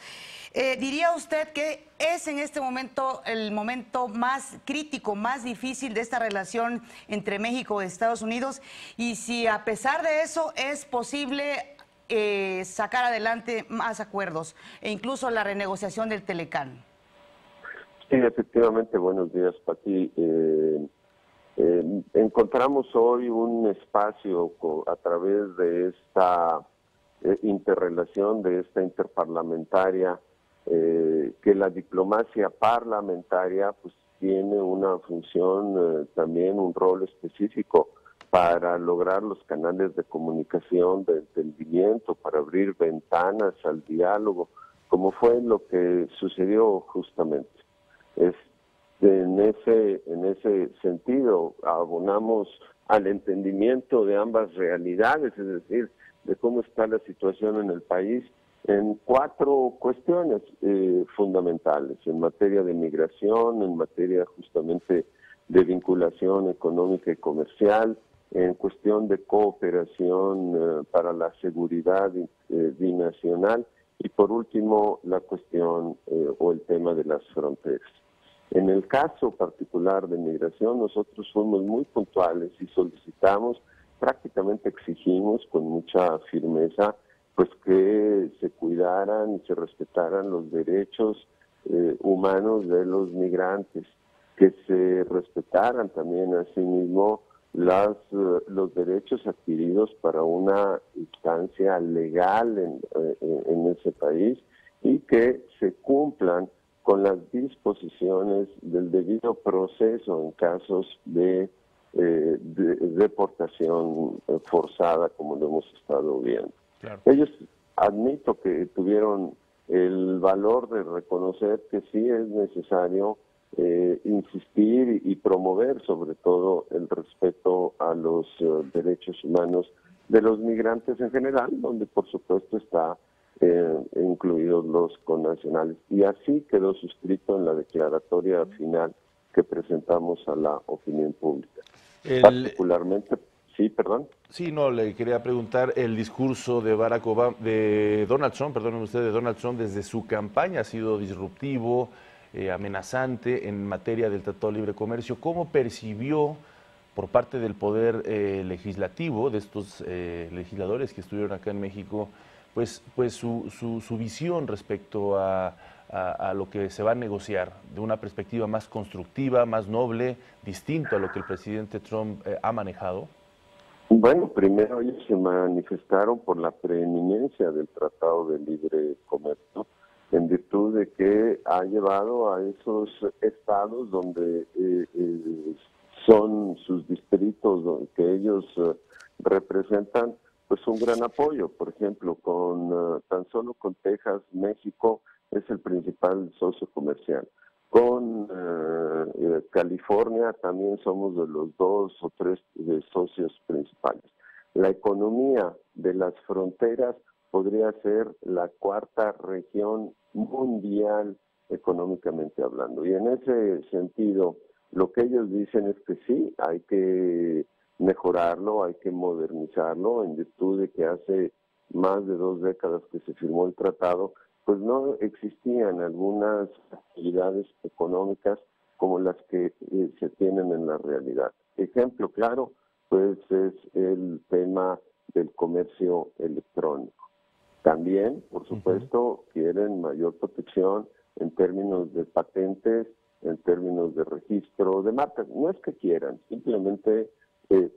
¿Diría usted que es en este momento el momento más crítico, más difícil de esta relación entre México y Estados Unidos? Y si a pesar de eso es posible sacar adelante más acuerdos e incluso la renegociación del Telecán. Sí, efectivamente, buenos días, Pati. Encontramos hoy un espacio a través de esta interrelación, de esta interparlamentaria, que la diplomacia parlamentaria pues tiene una función, también un rol específico para lograr los canales de comunicación, de entendimiento, para abrir ventanas al diálogo, como fue lo que sucedió justamente. En ese sentido, abonamos al entendimiento de ambas realidades, es decir, de cómo está la situación en el país, en 4 cuestiones fundamentales, en materia de migración, en materia justamente de vinculación económica y comercial, en cuestión de cooperación para la seguridad binacional y por último la cuestión o el tema de las fronteras. En el caso particular de migración, nosotros fuimos muy puntuales y solicitamos, prácticamente exigimos con mucha firmeza, pues que se cuidaran y se respetaran los derechos humanos de los migrantes, que se respetaran también asimismo los derechos adquiridos para una instancia legal en ese país y que se cumplan con las disposiciones del debido proceso en casos de deportación forzada, como lo hemos estado viendo. Claro. Ellos admito que tuvieron el valor de reconocer que sí es necesario insistir y promover sobre todo el respeto a los derechos humanos de los migrantes en general, donde por supuesto está incluidos los connacionales. Y así quedó suscrito en la declaratoria final que presentamos a la opinión pública. Particularmente, sí, perdón. Sí, no, le quería preguntar, el discurso de Donald Trump desde su campaña ha sido disruptivo, amenazante en materia del Tratado de Libre Comercio. ¿Cómo percibió por parte del Poder Legislativo, de estos legisladores que estuvieron acá en México, pues su visión respecto a a lo que se va a negociar, de una perspectiva más constructiva, más noble, distinto a lo que el presidente Trump ha manejado? Bueno, primero ellos se manifestaron por la preeminencia del Tratado de Libre Comercio, en virtud de que ha llevado a esos estados donde son sus distritos que ellos representan, pues un gran apoyo. Por ejemplo, tan solo con Texas, México es el principal socio comercial. Con California también somos de los 2 o 3 socios principales. La economía de las fronteras podría ser la 4ª región mundial económicamente hablando. Y en ese sentido, lo que ellos dicen es que sí, hay que mejorarlo, hay que modernizarlo, en virtud de que hace más de 2 décadas que se firmó el tratado, pues no existían algunas actividades económicas como las que se tienen en la realidad. Ejemplo claro, pues es el tema del comercio electrónico. También, por supuesto, quieren mayor protección en términos de patentes, en términos de registro de marcas. No es que quieran, simplemente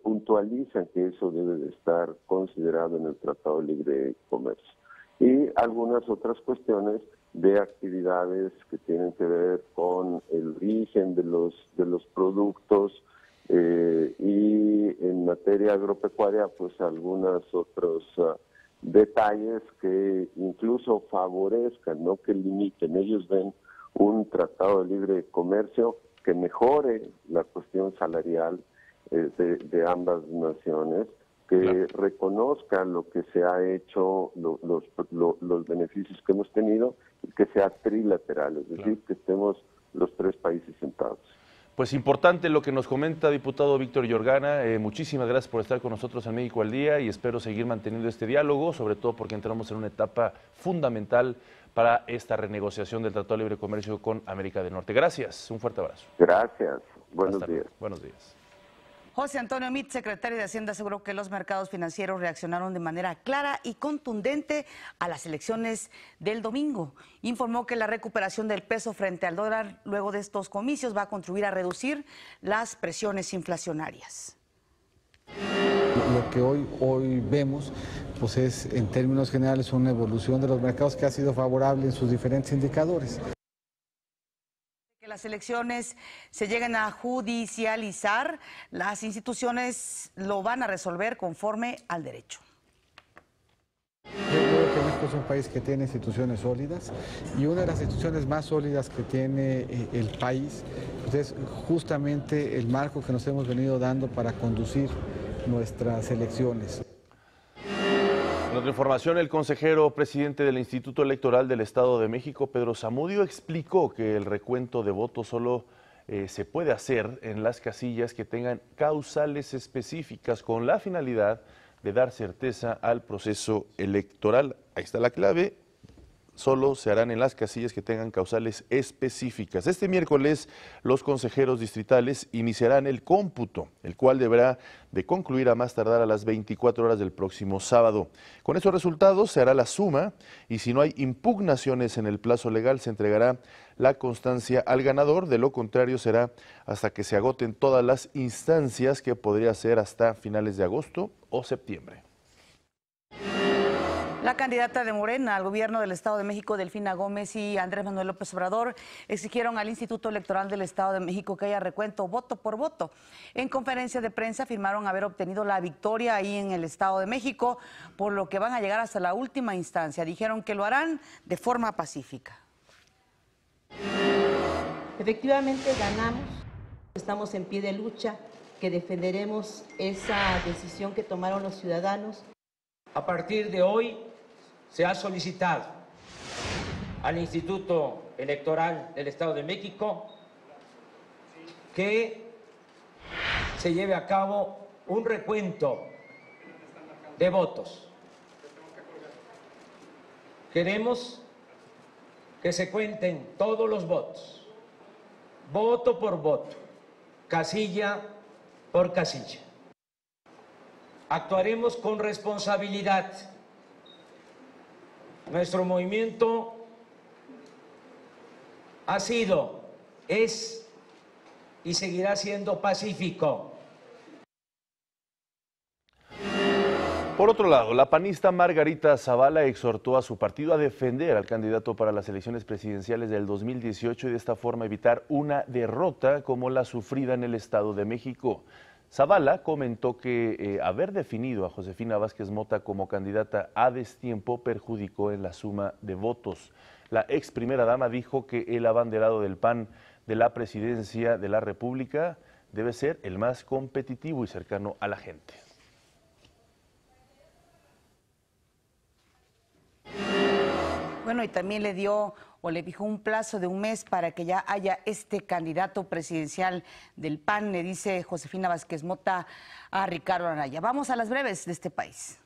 puntualizan que eso debe de estar considerado en el Tratado de Libre Comercio. Y algunas otras cuestiones de actividades que tienen que ver con el origen de los productos y en materia agropecuaria, pues algunos otros detalles que incluso favorezcan, no que limiten. Ellos ven un tratado de libre comercio que mejore la cuestión salarial de ambas naciones, que reconozca lo que se ha hecho, los beneficios que hemos tenido, y que sea trilateral, es decir, que estemos los 3 países sentados. Pues importante lo que nos comenta, diputado Víctor Yorgana. Muchísimas gracias por estar con nosotros en México al Día y espero seguir manteniendo este diálogo, sobre todo porque entramos en una etapa fundamental para esta renegociación del Tratado de Libre Comercio con América del Norte. Gracias, un fuerte abrazo. Gracias, buenos días. Buenos días. José Antonio Meade, secretario de Hacienda, aseguró que los mercados financieros reaccionaron de manera clara y contundente a las elecciones del domingo. Informó que la recuperación del peso frente al dólar luego de estos comicios va a contribuir a reducir las presiones inflacionarias. Lo que hoy vemos pues es, en términos generales, una evolución de los mercados que ha sido favorable en sus diferentes indicadores. Que las elecciones se lleguen a judicializar, las instituciones lo van a resolver conforme al derecho. Yo creo que México es un país que tiene instituciones sólidas y una de las instituciones más sólidas que tiene el país pues es justamente el marco que nos hemos venido dando para conducir nuestras elecciones. En otra información, el consejero presidente del Instituto Electoral del Estado de México, Pedro Zamudio, explicó que el recuento de votos solo se puede hacer en las casillas que tengan causales específicas con la finalidad de dar certeza al proceso electoral. Ahí está la clave. Solo se harán en las casillas que tengan causales específicas. Este miércoles, los consejeros distritales iniciarán el cómputo, el cual deberá de concluir a más tardar a las 24 horas del próximo sábado. Con esos resultados se hará la suma y si no hay impugnaciones en el plazo legal, se entregará la constancia al ganador. De lo contrario, será hasta que se agoten todas las instancias, que podría ser hasta finales de agosto o septiembre. La candidata de Morena al gobierno del Estado de México, Delfina Gómez, y Andrés Manuel López Obrador exigieron al Instituto Electoral del Estado de México que haya recuento voto por voto. En conferencia de prensa afirmaron haber obtenido la victoria ahí en el Estado de México, por lo que van a llegar hasta la última instancia. Dijeron que lo harán de forma pacífica. Efectivamente ganamos, estamos en pie de lucha, que defenderemos esa decisión que tomaron los ciudadanos. A partir de hoy se ha solicitado al Instituto Electoral del Estado de México que se lleve a cabo un recuento de votos. Queremos que se cuenten todos los votos, voto por voto, casilla por casilla. Actuaremos con responsabilidad. Nuestro movimiento ha sido, es y seguirá siendo pacífico. Por otro lado, la panista Margarita Zavala exhortó a su partido a defender al candidato para las elecciones presidenciales del 2018 y de esta forma evitar una derrota como la sufrida en el Estado de México. Zavala comentó que haber definido a Josefina Vázquez Mota como candidata a destiempo perjudicó en la suma de votos. La ex primera dama dijo que el abanderado del PAN de la presidencia de la República debe ser el más competitivo y cercano a la gente. Bueno, y también le dio o le fijó un plazo de un mes para que ya haya este candidato presidencial del PAN, le dice Josefina Vázquez Mota a Ricardo Anaya. Vamos a las breves de este país.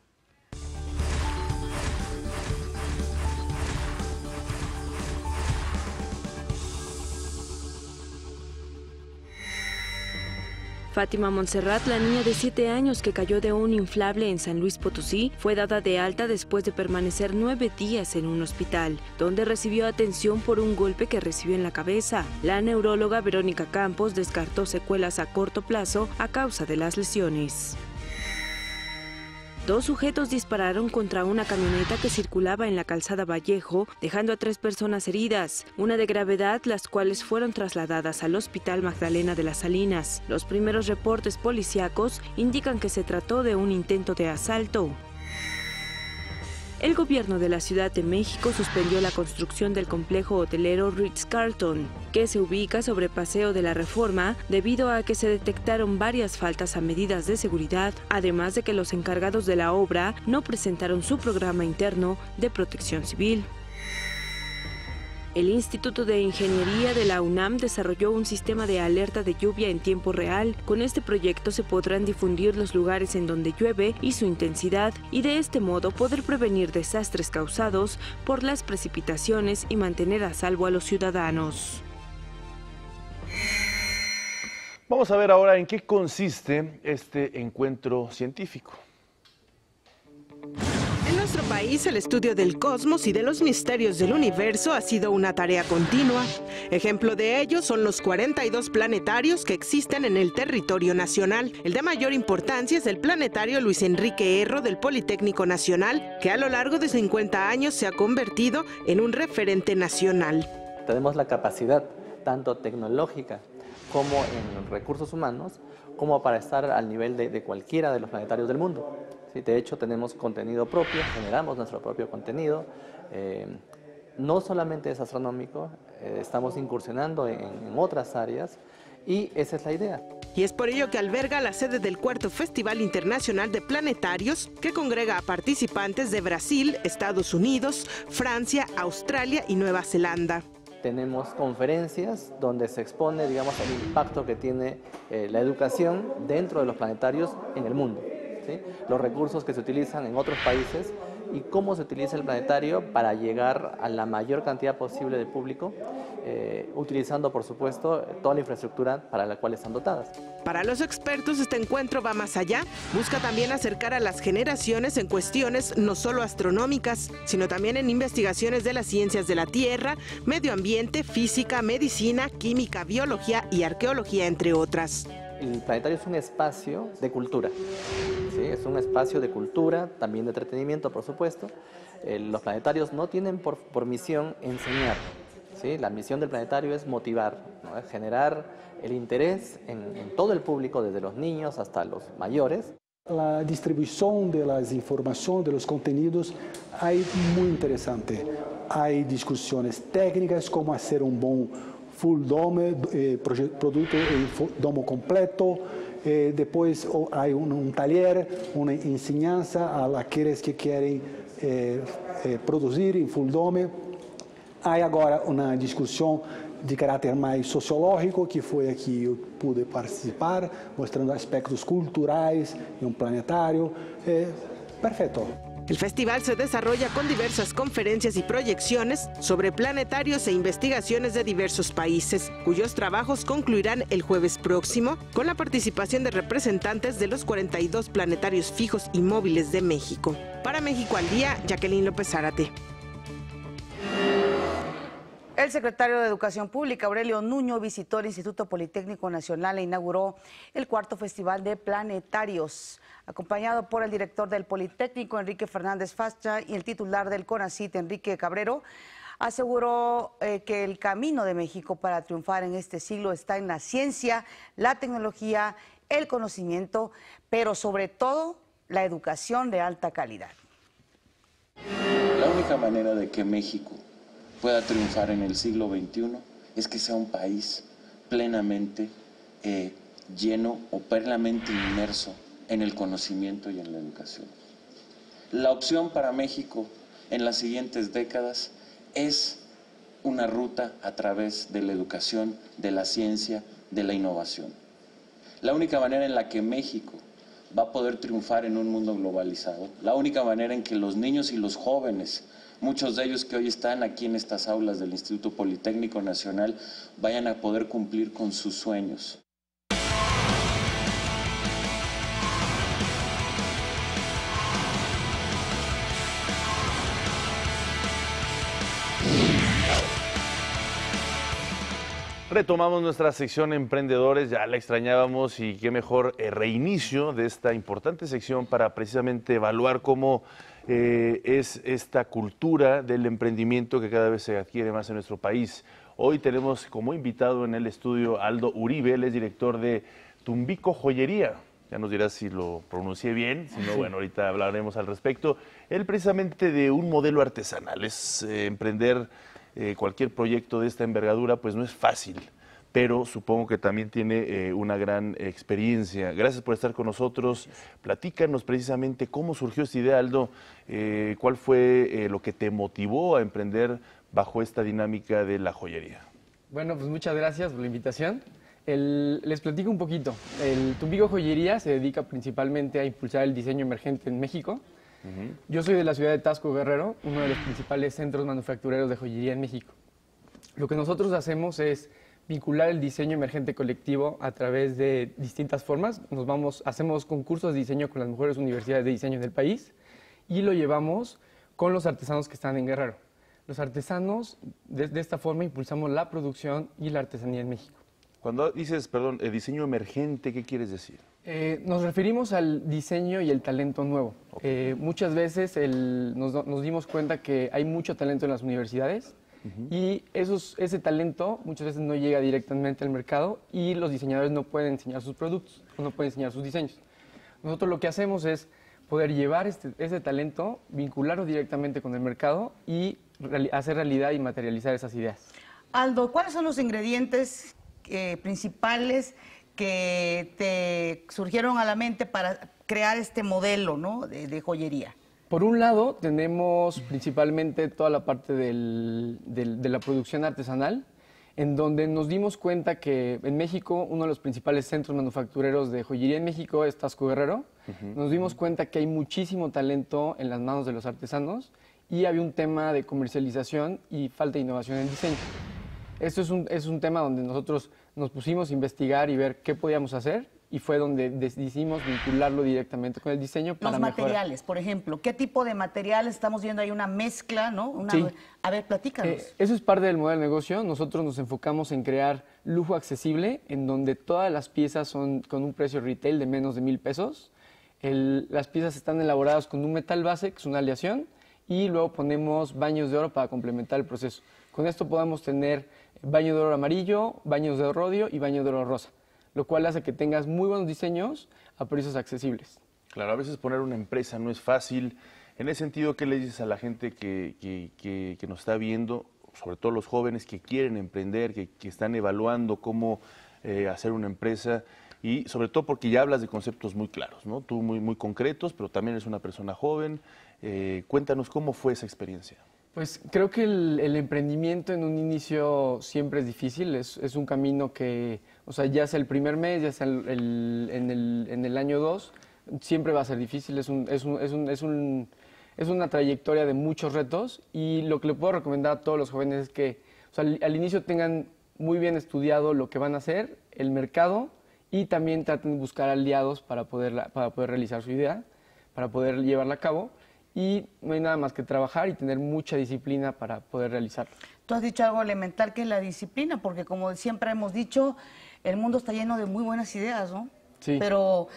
Fátima Montserrat, la niña de 7 años que cayó de un inflable en San Luis Potosí, fue dada de alta después de permanecer 9 días en un hospital, donde recibió atención por un golpe que recibió en la cabeza. La neuróloga Verónica Campos descartó secuelas a corto plazo a causa de las lesiones. 2 sujetos dispararon contra una camioneta que circulaba en la calzada Vallejo, dejando a 3 personas heridas, una de gravedad, las cuales fueron trasladadas al Hospital Magdalena de las Salinas. Los primeros reportes policíacos indican que se trató de un intento de asalto. El gobierno de la Ciudad de México suspendió la construcción del complejo hotelero Ritz-Carlton, que se ubica sobre Paseo de la Reforma, debido a que se detectaron varias faltas a medidas de seguridad, además de que los encargados de la obra no presentaron su programa interno de protección civil. El Instituto de Ingeniería de la UNAM desarrolló un sistema de alerta de lluvia en tiempo real. Con este proyecto se podrán difundir los lugares en donde llueve y su intensidad, y de este modo poder prevenir desastres causados por las precipitaciones y mantener a salvo a los ciudadanos. Vamos a ver ahora en qué consiste este encuentro científico. En nuestro país, el estudio del cosmos y de los misterios del universo ha sido una tarea continua. Ejemplo de ello son los 42 planetarios que existen en el territorio nacional. El de mayor importancia es el planetario Luis Enrique Erro del Politécnico Nacional, que a lo largo de 50 años se ha convertido en un referente nacional. Tenemos la capacidad, tanto tecnológica como en recursos humanos, como para estar al nivel de cualquiera de los planetarios del mundo. Sí, de hecho, tenemos contenido propio, generamos nuestro propio contenido. No solamente es astronómico, estamos incursionando en otras áreas y esa es la idea. Y es por ello que alberga la sede del 4º Festival Internacional de Planetarios, que congrega a participantes de Brasil, Estados Unidos, Francia, Australia y Nueva Zelanda. Tenemos conferencias donde se expone, digamos, el impacto que tiene la educación dentro de los planetarios en el mundo. ¿Sí? Los recursos que se utilizan en otros países y cómo se utiliza el planetario para llegar a la mayor cantidad posible de público, utilizando, por supuesto, toda la infraestructura para la cual están dotadas. Para los expertos, este encuentro va más allá. Busca también acercar a las generaciones en cuestiones no solo astronómicas, sino también en investigaciones de las ciencias de la Tierra, medio ambiente, física, medicina, química, biología y arqueología, entre otras. El planetario es un espacio de cultura, ¿sí? Es un espacio de cultura, también de entretenimiento, por supuesto. Los planetarios no tienen por misión enseñar, ¿sí? La misión del planetario es motivar, ¿no? Es generar el interés en todo el público, desde los niños hasta los mayores. La distribución de las informaciones, de los contenidos, es muy interesante. Hay discusiones técnicas, cómo hacer un buen full dome, producto en domo completo. Después hay un taller, una enseñanza a aquellos que quieren producir en full dome. Hay ahora una discusión de carácter más sociológico, que fue aquí yo pude participar, mostrando aspectos culturales en un planetario. Perfecto. El festival se desarrolla con diversas conferencias y proyecciones sobre planetarios e investigaciones de diversos países, cuyos trabajos concluirán el jueves próximo con la participación de representantes de los 42 planetarios fijos y móviles de México. Para México al Día, Jacqueline López Zárate. El secretario de Educación Pública, Aurelio Nuño, visitó el Instituto Politécnico Nacional e inauguró el cuarto Festival de Planetarios, acompañado por el director del Politécnico, Enrique Fernández Fascha, y el titular del CONACYT, Enrique Cabrero. Aseguró que el camino de México para triunfar en este siglo está en la ciencia, la tecnología, el conocimiento, pero sobre todo la educación de alta calidad. La única manera de que México pueda triunfar en el siglo XXI es que sea un país plenamente lleno o plenamente inmerso en el conocimiento y en la educación. La opción para México en las siguientes décadas es una ruta a través de la educación, de la ciencia, de la innovación. La única manera en la que México va a poder triunfar en un mundo globalizado, la única manera en que los niños y los jóvenes, muchos de ellos que hoy están aquí en estas aulas del Instituto Politécnico Nacional, vayan a poder cumplir con sus sueños. Retomamos nuestra sección Emprendedores, ya la extrañábamos y qué mejor reinicio de esta importante sección para precisamente evaluar cómo es esta cultura del emprendimiento que cada vez se adquiere más en nuestro país. Hoy tenemos como invitado en el estudio Aldo Uribe, él es director de Tumbico Joyería. Ya nos dirás si lo pronuncié bien, si no, bueno, ahorita hablaremos al respecto. Él precisamente de un modelo artesanal, es emprender cualquier proyecto de esta envergadura, pues no es fácil, pero supongo que también tiene una gran experiencia. Gracias por estar con nosotros. Platícanos precisamente cómo surgió esta idea, Aldo, cuál fue lo que te motivó a emprender bajo esta dinámica de la joyería. Bueno, pues muchas gracias por la invitación. Les platico un poquito. El Tumbico Joyería se dedica principalmente a impulsar el diseño emergente en México. Yo soy de la ciudad de Taxco, Guerrero, uno de los principales centros manufactureros de joyería en México. Lo que nosotros hacemos es vincular el diseño emergente colectivo a través de distintas formas. Hacemos concursos de diseño con las mejores universidades de diseño del país y lo llevamos con los artesanos que están en Guerrero. Los artesanos, de esta forma, impulsamos la producción y la artesanía en México. Cuando dices, perdón, diseño emergente, ¿qué quieres decir? Nos referimos al diseño y el talento nuevo. Muchas veces nos dimos cuenta que hay mucho talento en las universidades y ese talento muchas veces no llega directamente al mercado y los diseñadores no pueden enseñar sus productos, no pueden enseñar sus diseños. Nosotros lo que hacemos es poder llevar ese talento, vincularlo directamente con el mercado y hacer realidad y materializar esas ideas. Aldo, ¿cuáles son los ingredientes principales que te surgieron a la mente para crear este modelo, ¿no?, de joyería? Por un lado, tenemos principalmente toda la parte de la producción artesanal, en donde nos dimos cuenta que en México, uno de los principales centros manufactureros de joyería en México es Taxco, Guerrero. Nos dimos cuenta que hay muchísimo talento en las manos de los artesanos y había un tema de comercialización y falta de innovación en diseño. Esto es un tema donde nosotros nos pusimos a investigar y ver qué podíamos hacer y fue donde decidimos vincularlo directamente con el diseño para Los mejorar. materiales, por ejemplo, ¿qué tipo de materiales? Estamos viendo ahí una mezcla, ¿no? Sí. A ver, platícanos. Eso es parte del modelo de negocio. Nosotros nos enfocamos en crear lujo accesible, en donde todas las piezas son con un precio retail de menos de 1,000 pesos. Las piezas están elaboradas con un metal base, que es una aleación, y luego ponemos baños de oro para complementar el proceso. Con esto podemos tener baño de oro amarillo, baños de oro rodio y baño de oro rosa, lo cual hace que tengas muy buenos diseños a precios accesibles. Claro, a veces poner una empresa no es fácil. En ese sentido, ¿qué le dices a la gente que nos está viendo, sobre todo los jóvenes que quieren emprender, que están evaluando cómo hacer una empresa? Y sobre todo porque ya hablas de conceptos muy claros, ¿no? Tú muy concretos, pero también eres una persona joven. Cuéntanos cómo fue esa experiencia. Pues creo que el emprendimiento en un inicio siempre es difícil, es un camino que, o sea, ya sea el primer mes, ya sea en el año 2, siempre va a ser difícil, es una trayectoria de muchos retos y lo que le puedo recomendar a todos los jóvenes es que, o sea, al inicio tengan muy bien estudiado lo que van a hacer, el mercado y también traten de buscar aliados para poder realizar su idea, para poder llevarla a cabo. y no hay nada más que trabajar y tener mucha disciplina para poder realizarlo. Tú has dicho algo elemental que es la disciplina, porque como siempre hemos dicho, el mundo está lleno de muy buenas ideas, ¿no? Sí. Pero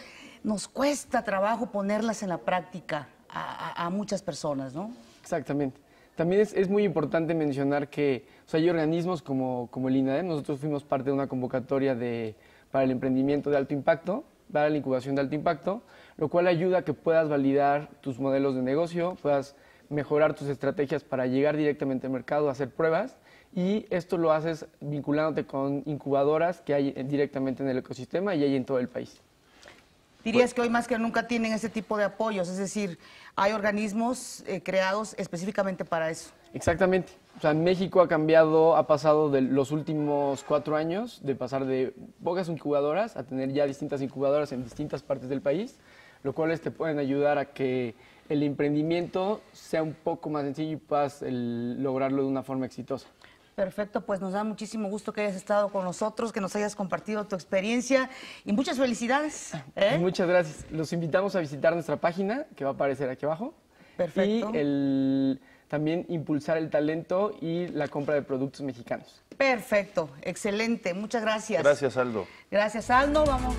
nos cuesta trabajo ponerlas en la práctica a muchas personas, ¿no? Exactamente. También es muy importante mencionar que hay organismos como el INADEM. Nosotros fuimos parte de una convocatoria para el emprendimiento de alto impacto, para la incubación de alto impacto, lo cual ayuda a que puedas validar tus modelos de negocio, puedas mejorar tus estrategias para llegar directamente al mercado, hacer pruebas, y esto lo haces vinculándote con incubadoras que hay directamente en el ecosistema y hay en todo el país. Dirías que hoy más que nunca tienen ese tipo de apoyos, es decir, hay organismos creados específicamente para eso. Exactamente. O sea, México ha pasado de los últimos 4 años de pasar de pocas incubadoras a tener ya distintas incubadoras en distintas partes del país, lo cual te pueden ayudar a que el emprendimiento sea un poco más sencillo y puedas lograrlo de una forma exitosa. Perfecto, pues nos da muchísimo gusto que hayas estado con nosotros, que nos hayas compartido tu experiencia y muchas felicidades. Muchas gracias. Los invitamos a visitar nuestra página, que va a aparecer aquí abajo. Perfecto. Y también impulsar el talento y la compra de productos mexicanos. Perfecto, excelente, muchas gracias. Gracias, Aldo. Gracias, Aldo. Vamos.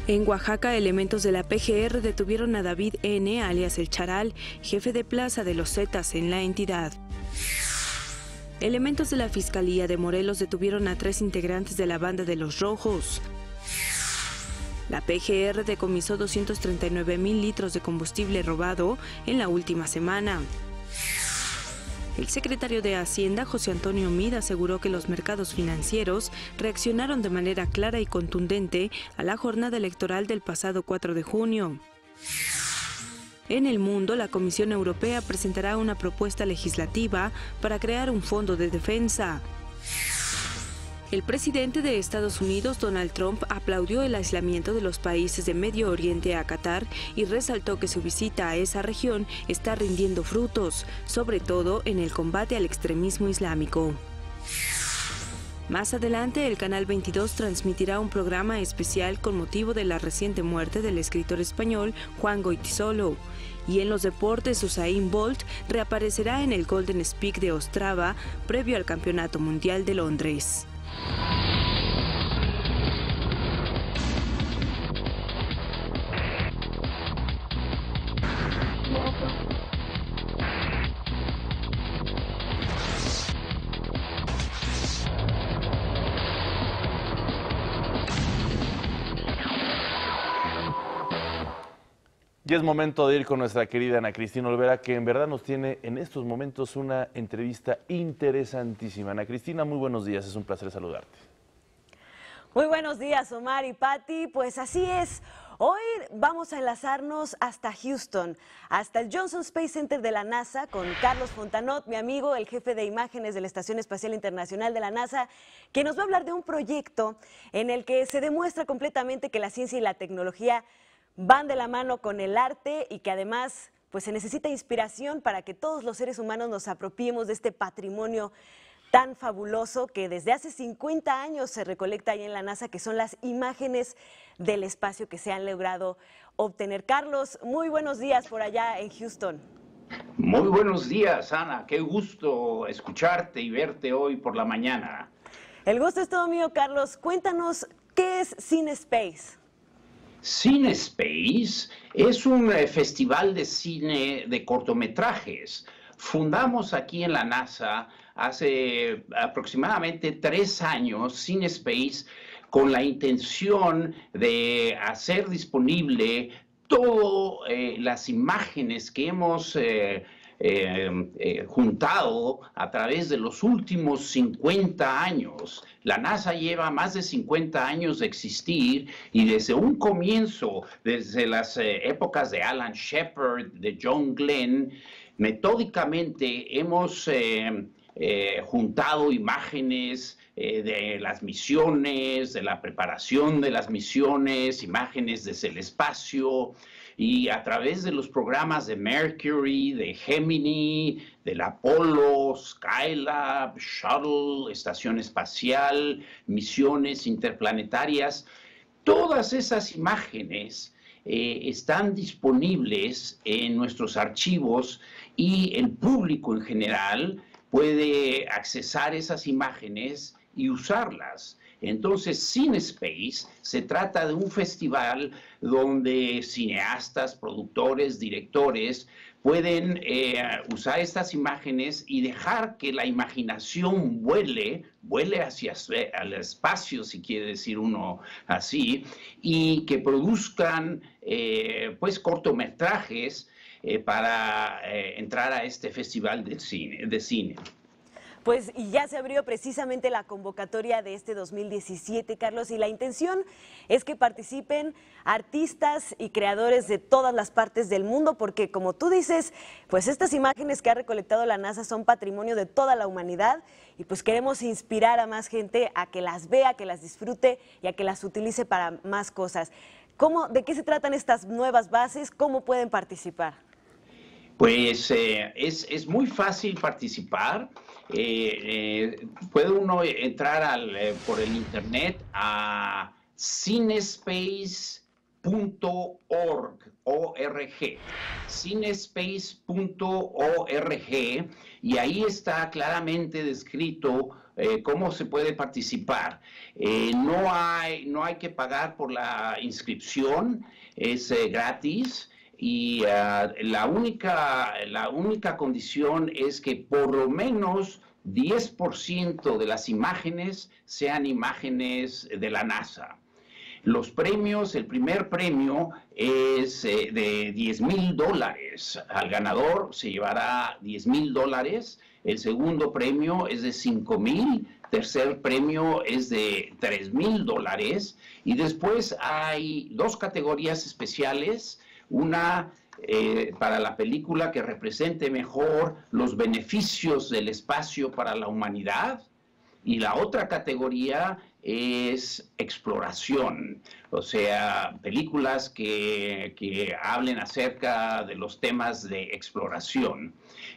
En Oaxaca, elementos de la PGR detuvieron a David N., alias El Charal, jefe de plaza de los Zetas en la entidad. Elementos de la Fiscalía de Morelos detuvieron a 3 integrantes de la banda de Los Rojos. La PGR decomisó 239,000 litros de combustible robado en la última semana. El secretario de Hacienda, José Antonio Meade, aseguró que los mercados financieros reaccionaron de manera clara y contundente a la jornada electoral del pasado 4 de junio. En el mundo, la Comisión Europea presentará una propuesta legislativa para crear un fondo de defensa. El presidente de Estados Unidos, Donald Trump, aplaudió el aislamiento de los países de Medio Oriente a Qatar y resaltó que su visita a esa región está rindiendo frutos, sobre todo en el combate al extremismo islámico. Más adelante, el Canal 22 transmitirá un programa especial con motivo de la reciente muerte del escritor español Juan Goytisolo. Y en los deportes, Usain Bolt reaparecerá en el Golden Speak de Ostrava previo al Campeonato Mundial de Londres. Y es momento de ir con nuestra querida Ana Cristina Olvera, que en verdad nos tiene en estos momentos una entrevista interesantísima. Ana Cristina, muy buenos días, es un placer saludarte. Muy buenos días, Omar y Patti. Pues así es, hoy vamos a enlazarnos hasta Houston, hasta el Johnson Space Center de la NASA, con Carlos Fontanot, mi amigo, el jefe de imágenes de la Estación Espacial Internacional de la NASA, que nos va a hablar de un proyecto en el que se demuestra completamente que la ciencia y la tecnología van de la mano con el arte y que además pues se necesita inspiración para que todos los seres humanos nos apropiemos de este patrimonio tan fabuloso que desde hace 50 años se recolecta ahí en la NASA, que son las imágenes del espacio que se han logrado obtener. Carlos, muy buenos días por allá en Houston. Muy buenos días, Ana. Qué gusto escucharte y verte hoy por la mañana. El gusto es todo mío, Carlos. Cuéntanos, ¿qué es CineSpace? CineSpace es un festival de cine de cortometrajes. Fundamos aquí en la NASA hace aproximadamente 3 años CineSpace con la intención de hacer disponible todas las imágenes que hemos juntado a través de los últimos 50 años. La NASA lleva más de 50 años de existir y desde un comienzo, desde las épocas de Alan Shepard, de John Glenn, metódicamente hemos juntado imágenes de las misiones, de la preparación de las misiones, imágenes desde el espacio, y a través de los programas de Mercury, de Gemini, del Apolo, Skylab, Shuttle, Estación Espacial, misiones interplanetarias, todas esas imágenes están disponibles en nuestros archivos y el público en general puede accesar esas imágenes y usarlas. Entonces, CineSpace se trata de un festival donde cineastas, productores, directores pueden usar estas imágenes y dejar que la imaginación vuele hacia el espacio, si quiere decir uno así, y que produzcan pues cortometrajes para entrar a este festival de cine. Pues y ya se abrió precisamente la convocatoria de este 2017, Carlos, y la intención es que participen artistas y creadores de todas las partes del mundo, porque como tú dices, pues estas imágenes que ha recolectado la NASA son patrimonio de toda la humanidad y pues queremos inspirar a más gente a que las vea, que las disfrute y a que las utilice para más cosas. ¿De qué se tratan estas nuevas bases? ¿Cómo pueden participar? Pues es muy fácil participar. Puede uno entrar por el internet a cinespace.org, cinespace.org, y ahí está claramente descrito cómo se puede participar. No hay que pagar por la inscripción, es gratis. Y la única condición es que por lo menos 10% de las imágenes sean imágenes de la NASA. Los premios, el primer premio es de $10,000. Al ganador se llevará $10,000. El segundo premio es de $5,000. Tercer premio es de $3,000. Y después hay dos categorías especiales. Una para la película que represente mejor los beneficios del espacio para la humanidad, y la otra categoría es exploración, o sea, películas que hablen acerca de los temas de exploración.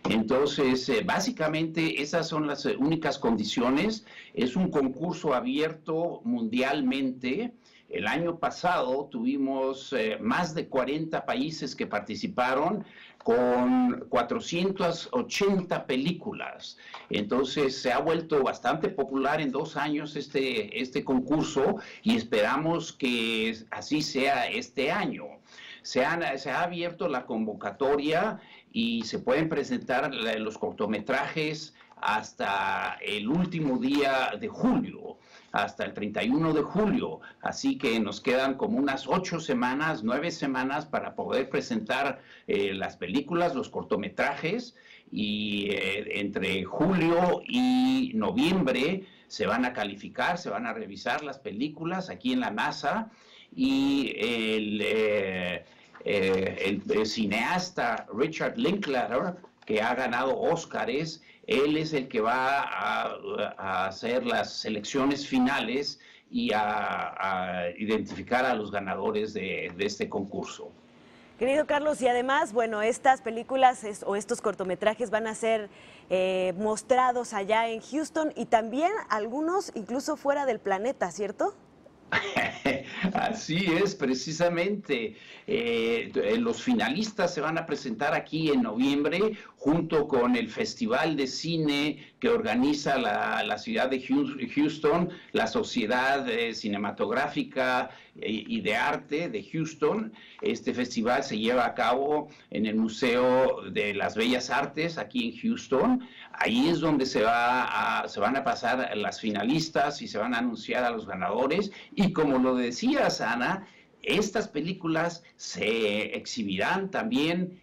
Entonces, básicamente esas son las únicas condiciones. Es un concurso abierto mundialmente. El año pasado tuvimos más de 40 países que participaron con 480 películas. Entonces se ha vuelto bastante popular en 2 años este concurso y esperamos que así sea este año. Se ha abierto la convocatoria y se pueden presentar los cortometrajes hasta el último día de julio, hasta el 31 de julio, así que nos quedan como unas 8 semanas, 9 semanas para poder presentar las películas, los cortometrajes, y entre julio y noviembre se van a calificar, se van a revisar las películas aquí en la NASA, y el cineasta Richard Linklater, que ha ganado Óscares, él es el que va a hacer las selecciones finales y a identificar a los ganadores de este concurso. Querido Carlos, y además, bueno, estas películas o estos cortometrajes van a ser mostrados allá en Houston y también algunos incluso fuera del planeta, ¿cierto? Así es, precisamente. Los finalistas se van a presentar aquí en noviembre junto con el Festival de Cine que organiza la ciudad de Houston, la Sociedad Cinematográfica y de Arte de Houston. Este festival se lleva a cabo en el Museo de las Bellas Artes aquí en Houston. Ahí es donde se van a pasar las finalistas y se van a anunciar a los ganadores. Y como lo decías, Ana, estas películas se exhibirán también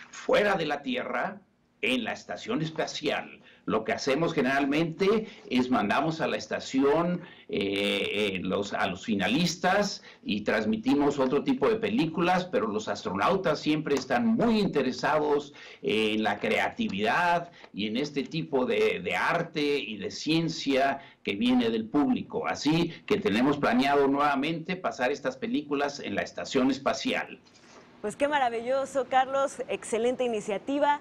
fuera de la Tierra, en la estación espacial. Lo que hacemos generalmente es mandamos a la estación a los finalistas y transmitimos otro tipo de películas, pero los astronautas siempre están muy interesados en la creatividad y en este tipo de arte y de ciencia que viene del público. Así que tenemos planeado nuevamente pasar estas películas en la estación espacial. Pues qué maravilloso, Carlos, excelente iniciativa.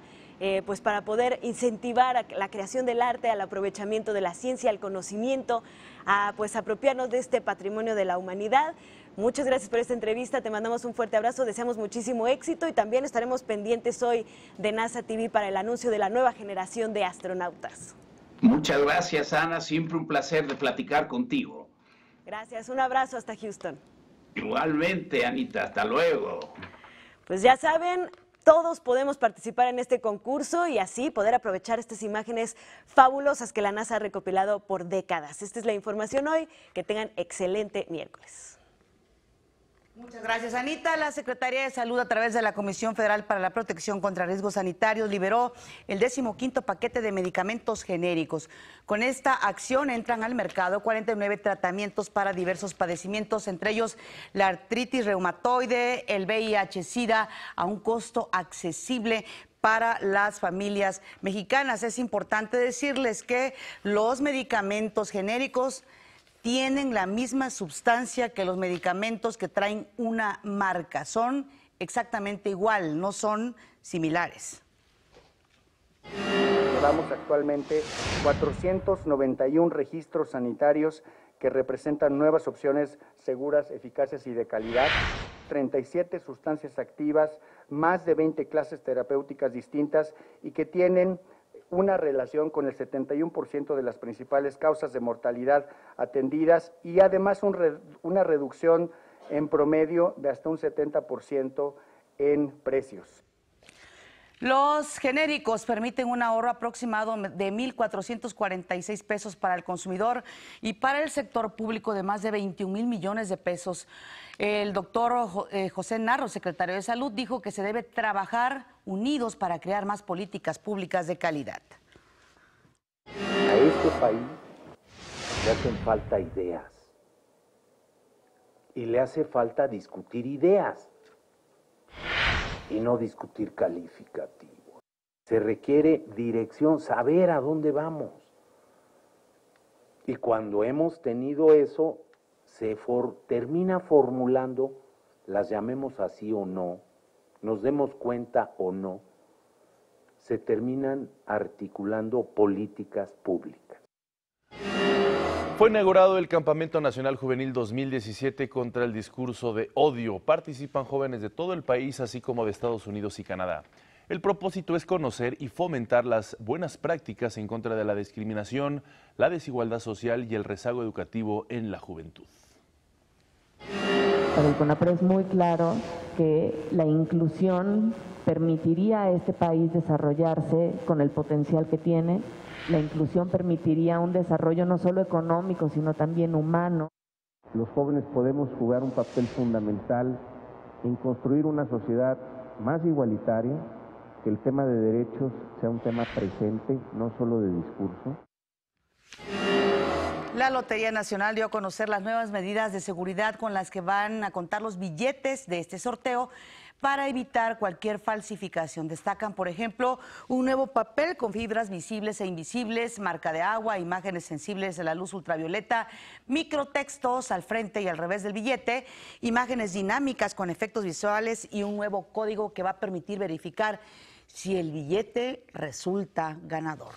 Pues para poder incentivar a la creación del arte, al aprovechamiento de la ciencia, al conocimiento, a pues apropiarnos de este patrimonio de la humanidad. Muchas gracias por esta entrevista, te mandamos un fuerte abrazo, deseamos muchísimo éxito y también estaremos pendientes hoy de NASA TV para el anuncio de la nueva generación de astronautas. Muchas gracias, Ana, siempre un placer de platicar contigo. Gracias, un abrazo hasta Houston. Igualmente, Anita, hasta luego. Pues ya saben, todos podemos participar en este concurso y así poder aprovechar estas imágenes fabulosas que la NASA ha recopilado por décadas. Esta es la información hoy. Que tengan excelente miércoles. Muchas gracias, Anita. La Secretaría de Salud, a través de la Comisión Federal para la Protección contra Riesgos Sanitarios, liberó el 15º paquete de medicamentos genéricos. Con esta acción entran al mercado 49 tratamientos para diversos padecimientos, entre ellos la artritis reumatoide, el VIH-Sida, a un costo accesible para las familias mexicanas. Es importante decirles que los medicamentos genéricos tienen la misma sustancia que los medicamentos que traen una marca. Son exactamente igual, no son similares. Llevamos actualmente 491 registros sanitarios que representan nuevas opciones seguras, eficaces y de calidad, 37 sustancias activas, más de 20 clases terapéuticas distintas y que tienen una relación con el 71% de las principales causas de mortalidad atendidas y además una reducción en promedio de hasta un 70% en precios. Los genéricos permiten un ahorro aproximado de 1.446 pesos para el consumidor y para el sector público de más de 21,000 millones de pesos. El doctor José Narro, secretario de Salud, dijo que se debe trabajar unidos para crear más políticas públicas de calidad. A este país le hacen falta ideas y le hace falta discutir ideas y no discutir calificativos. Se requiere dirección, saber a dónde vamos. Y cuando hemos tenido eso, se termina formulando, las llamemos así o no, nos demos cuenta o no, se terminan articulando políticas públicas. Fue inaugurado el Campamento Nacional Juvenil 2017 contra el discurso de odio. Participan jóvenes de todo el país, así como de Estados Unidos y Canadá. El propósito es conocer y fomentar las buenas prácticas en contra de la discriminación, la desigualdad social y el rezago educativo en la juventud. Para el CONAPRED es muy claro que la inclusión permitiría a este país desarrollarse con el potencial que tiene. La inclusión permitiría un desarrollo no solo económico, sino también humano. Los jóvenes podemos jugar un papel fundamental en construir una sociedad más igualitaria, que el tema de derechos sea un tema presente, no solo de discurso. La Lotería Nacional dio a conocer las nuevas medidas de seguridad con las que van a contar los billetes de este sorteo para evitar cualquier falsificación. Destacan, por ejemplo, un nuevo papel con fibras visibles e invisibles, marca de agua, imágenes sensibles de la luz ultravioleta, microtextos al frente y al revés del billete, imágenes dinámicas con efectos visuales y un nuevo código que va a permitir verificar si el billete resulta ganador.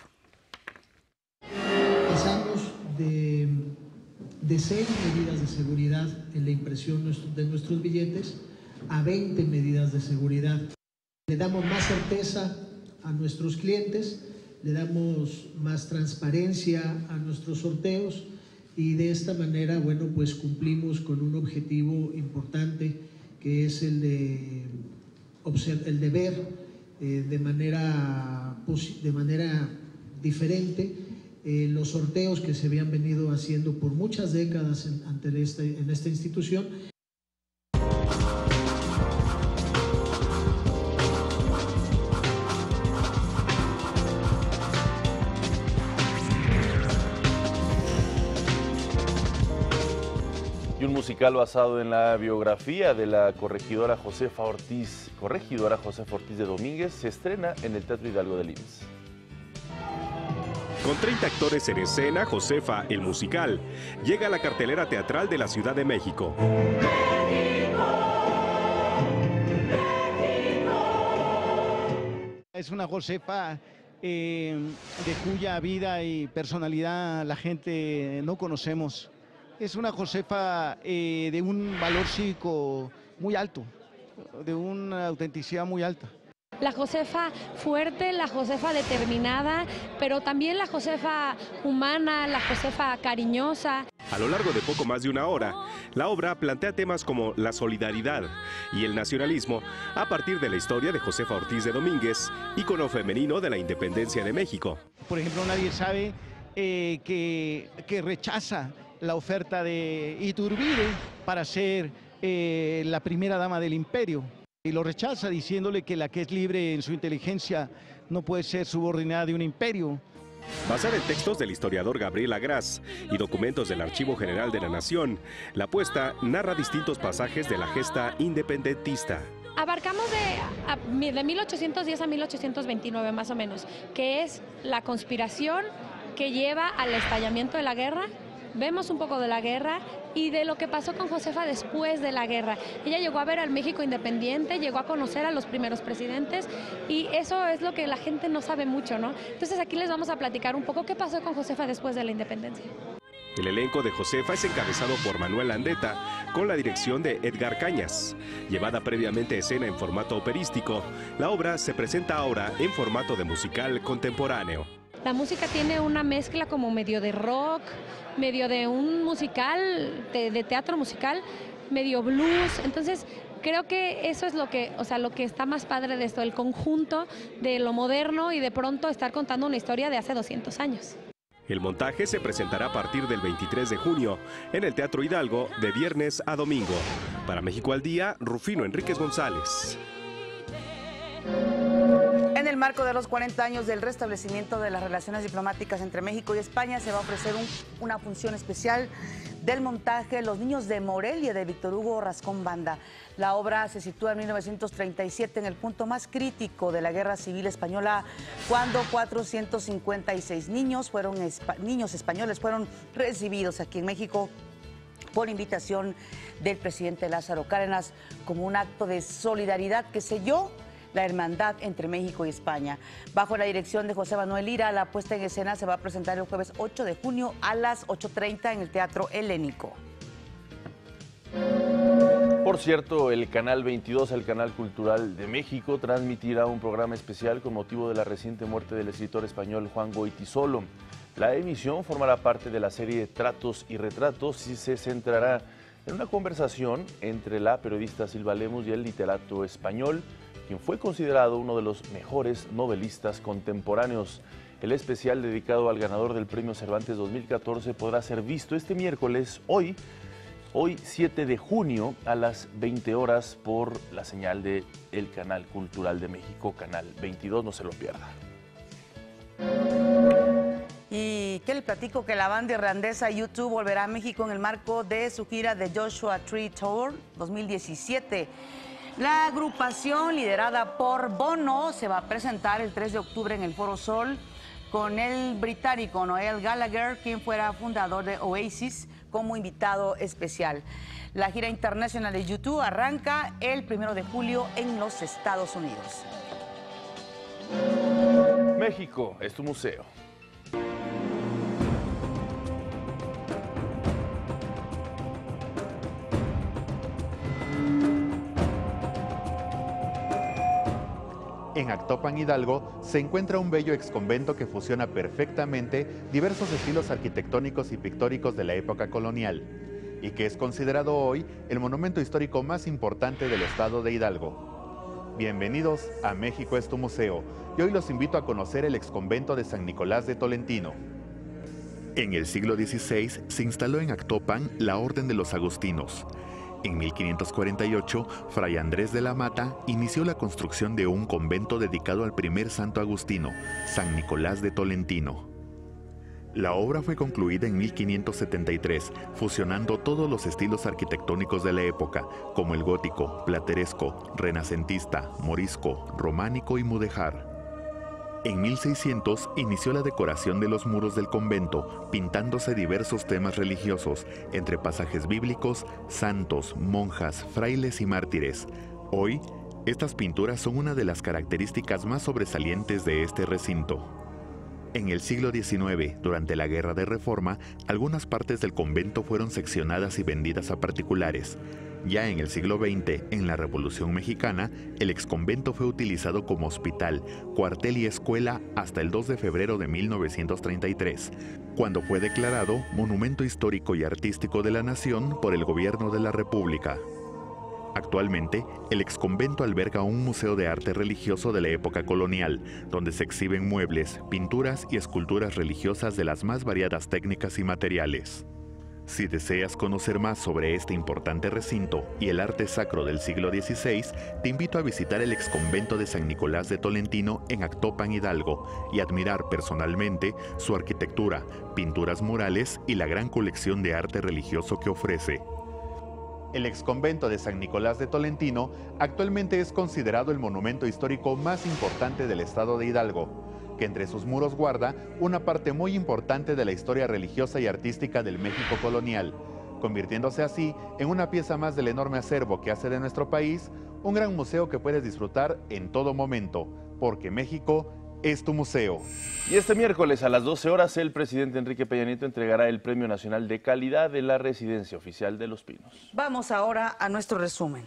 Pasamos de 6 medidas de seguridad en la impresión de nuestros billetes a 20 medidas de seguridad. Le damos más certeza a nuestros clientes, le damos más transparencia a nuestros sorteos y de esta manera, bueno, pues cumplimos con un objetivo importante que es el de ver de manera diferente los sorteos que se habían venido haciendo por muchas décadas en esta institución. Y un musical basado en la biografía de la corregidora Josefa Ortiz de Domínguez se estrena en el Teatro Hidalgo de Linz. Con 30 actores en escena, Josefa, el musical, llega a la cartelera teatral de la Ciudad de México. Es una Josefa de cuya vida y personalidad la gente no conocemos. Es una Josefa de un valor cívico muy alto, de una autenticidad muy alta. La Josefa fuerte, la Josefa determinada, pero también la Josefa humana, la Josefa cariñosa. A lo largo de poco más de una hora, la obra plantea temas como la solidaridad y el nacionalismo a partir de la historia de Josefa Ortiz de Domínguez, ícono femenino de la independencia de México. Por ejemplo, nadie sabe que rechaza la oferta de Iturbide para ser la primera dama del imperio. Y lo rechaza diciéndole que la que es libre en su inteligencia no puede ser subordinada de un imperio. Basada en textos del historiador Gabriel Agraz y documentos del Archivo General de la Nación, la apuesta narra distintos pasajes de la gesta independentista. Abarcamos de 1810 a 1829 más o menos, que es la conspiración que lleva al estallamiento de la guerra. Vemos un poco de la guerra y de lo que pasó con Josefa después de la guerra. Ella llegó a ver al México independiente, llegó a conocer a los primeros presidentes y eso es lo que la gente no sabe mucho, ¿no? Entonces aquí les vamos a platicar un poco qué pasó con Josefa después de la independencia. El elenco de Josefa es encabezado por Manuel Landeta, con la dirección de Edgar Cañas. Llevada previamente a escena en formato operístico, la obra se presenta ahora en formato de musical contemporáneo. La música tiene una mezcla como medio de rock, medio de un musical, de teatro musical, medio blues. Entonces creo que eso es lo que está más padre de esto, el conjunto de lo moderno y de pronto estar contando una historia de hace 200 años. El montaje se presentará a partir del 23 de junio en el Teatro Hidalgo de viernes a domingo. Para México al Día, Rufino Enríquez González. En el marco de los 40 años del restablecimiento de las relaciones diplomáticas entre México y España, se va a ofrecer una función especial del montaje Los Niños de Morelia de Víctor Hugo Rascón Banda. La obra se sitúa en 1937, en el punto más crítico de la Guerra Civil Española, cuando 456 niños españoles fueron recibidos aquí en México por invitación del presidente Lázaro Cárdenas como un acto de solidaridad que selló la hermandad entre México y España. Bajo la dirección de José Manuel Lira, la puesta en escena se va a presentar el jueves 8 de junio a las 8:30 en el Teatro Helénico. Por cierto, el Canal 22, el Canal Cultural de México, transmitirá un programa especial con motivo de la reciente muerte del escritor español Juan Goytisolo. La emisión formará parte de la serie Tratos y Retratos y se centrará en una conversación entre la periodista Silva Lemus y el literato español, quien fue considerado uno de los mejores novelistas contemporáneos. El especial dedicado al ganador del Premio Cervantes 2014 podrá ser visto este miércoles, hoy 7 de junio a las 20 horas por la señal de el Canal Cultural de México, Canal 22, no se lo pierda. Y que le platico que la banda irlandesa U2 volverá a México en el marco de su gira de Joshua Tree Tour 2017. La agrupación liderada por Bono se va a presentar el 3 de octubre en el Foro Sol con el británico Noel Gallagher, quien fuera fundador de Oasis, como invitado especial. La gira internacional de U2 arranca el 1 de julio en los Estados Unidos. México es tu museo. En Actopan, Hidalgo, se encuentra un bello exconvento que fusiona perfectamente diversos estilos arquitectónicos y pictóricos de la época colonial, y que es considerado hoy el monumento histórico más importante del estado de Hidalgo. Bienvenidos a México es tu museo, y hoy los invito a conocer el exconvento de San Nicolás de Tolentino. En el siglo XVI se instaló en Actopan la Orden de los Agustinos. En 1548, Fray Andrés de la Mata inició la construcción de un convento dedicado al primer santo agustino, San Nicolás de Tolentino. La obra fue concluida en 1573, fusionando todos los estilos arquitectónicos de la época, como el gótico, plateresco, renacentista, morisco, románico y mudéjar. En 1600 inició la decoración de los muros del convento, pintándose diversos temas religiosos, entre pasajes bíblicos, santos, monjas, frailes y mártires. Hoy, Estas pinturas son una de las características más sobresalientes de este recinto. En el siglo XIX, durante la Guerra de Reforma, algunas partes del convento fueron seccionadas y vendidas a particulares. Ya en el siglo XX, en la Revolución Mexicana, el exconvento fue utilizado como hospital, cuartel y escuela hasta el 2 de febrero de 1933, cuando fue declarado Monumento Histórico y Artístico de la Nación por el Gobierno de la República. Actualmente, el exconvento alberga un museo de arte religioso de la época colonial, donde se exhiben muebles, pinturas y esculturas religiosas de las más variadas técnicas y materiales. Si deseas conocer más sobre este importante recinto y el arte sacro del siglo XVI, te invito a visitar el exconvento de San Nicolás de Tolentino en Actopan, Hidalgo, y admirar personalmente su arquitectura, pinturas murales y la gran colección de arte religioso que ofrece. El exconvento de San Nicolás de Tolentino actualmente es considerado el monumento histórico más importante del estado de Hidalgo, que entre sus muros guarda una parte muy importante de la historia religiosa y artística del México colonial, convirtiéndose así en una pieza más del enorme acervo que hace de nuestro país un gran museo que puedes disfrutar en todo momento, porque México es tu museo. Y este miércoles a las 12 horas el presidente Enrique Peña Nieto entregará el Premio Nacional de Calidad de la Residencia Oficial de Los Pinos. Vamos ahora a nuestro resumen.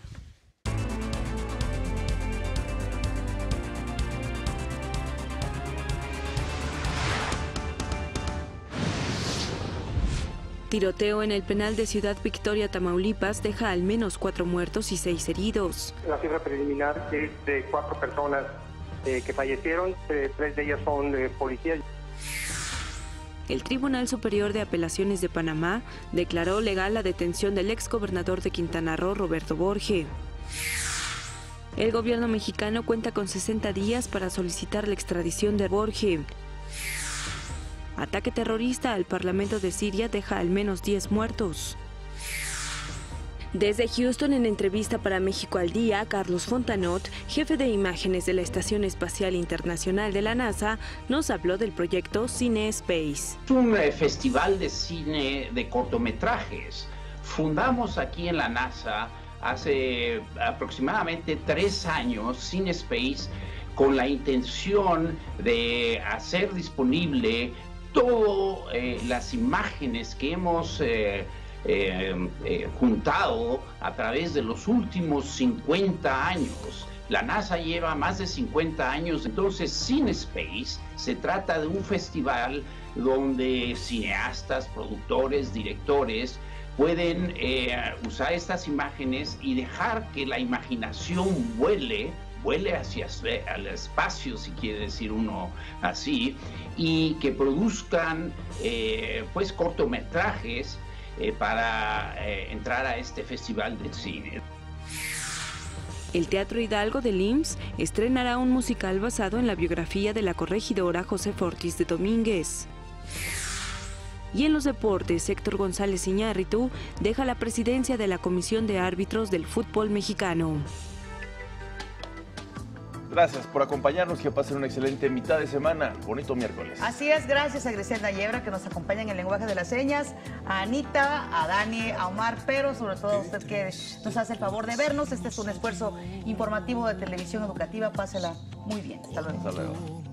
Tiroteo en el penal de Ciudad Victoria, Tamaulipas, deja al menos 4 muertos y 6 heridos. La cifra preliminar es de 4 personas que fallecieron, 3 de ellas son policías. El Tribunal Superior de Apelaciones de Panamá declaró legal la detención del exgobernador de Quintana Roo, Roberto Borge. El gobierno mexicano cuenta con 60 días para solicitar la extradición de Borge. Ataque terrorista al Parlamento de Siria deja al menos 10 muertos. Desde Houston, en entrevista para México al Día, Carlos Fontanot, jefe de imágenes de la Estación Espacial Internacional de la NASA, nos habló del proyecto Cine Space. Es un festival de cine de cortometrajes. Fundamos aquí en la NASA hace aproximadamente 3 años Cine Space con la intención de hacer disponible todas las imágenes que hemos juntado a través de los últimos 50 años. La NASA lleva más de 50 años, entonces Cine Space se trata de un festival donde cineastas, productores, directores pueden usar estas imágenes y dejar que la imaginación vuele hacia el espacio, si quiere decir uno así, y que produzcan pues cortometrajes para entrar a este festival de cine. El Teatro Hidalgo del IMSS estrenará un musical basado en la biografía de la corregidora Josefa Ortiz de Domínguez. Y en los deportes, Héctor González Iñárritu deja la presidencia de la Comisión de Árbitros del Fútbol Mexicano. Gracias por acompañarnos, que pasen una excelente mitad de semana. Bonito miércoles. Así es, gracias a Griselda Yebra, que nos acompaña en el lenguaje de las señas, a Anita, a Dani, a Omar, pero sobre todo a usted que nos hace el favor de vernos. Este es un esfuerzo informativo de Televisión Educativa. Pásela muy bien. Hasta luego. Hasta luego.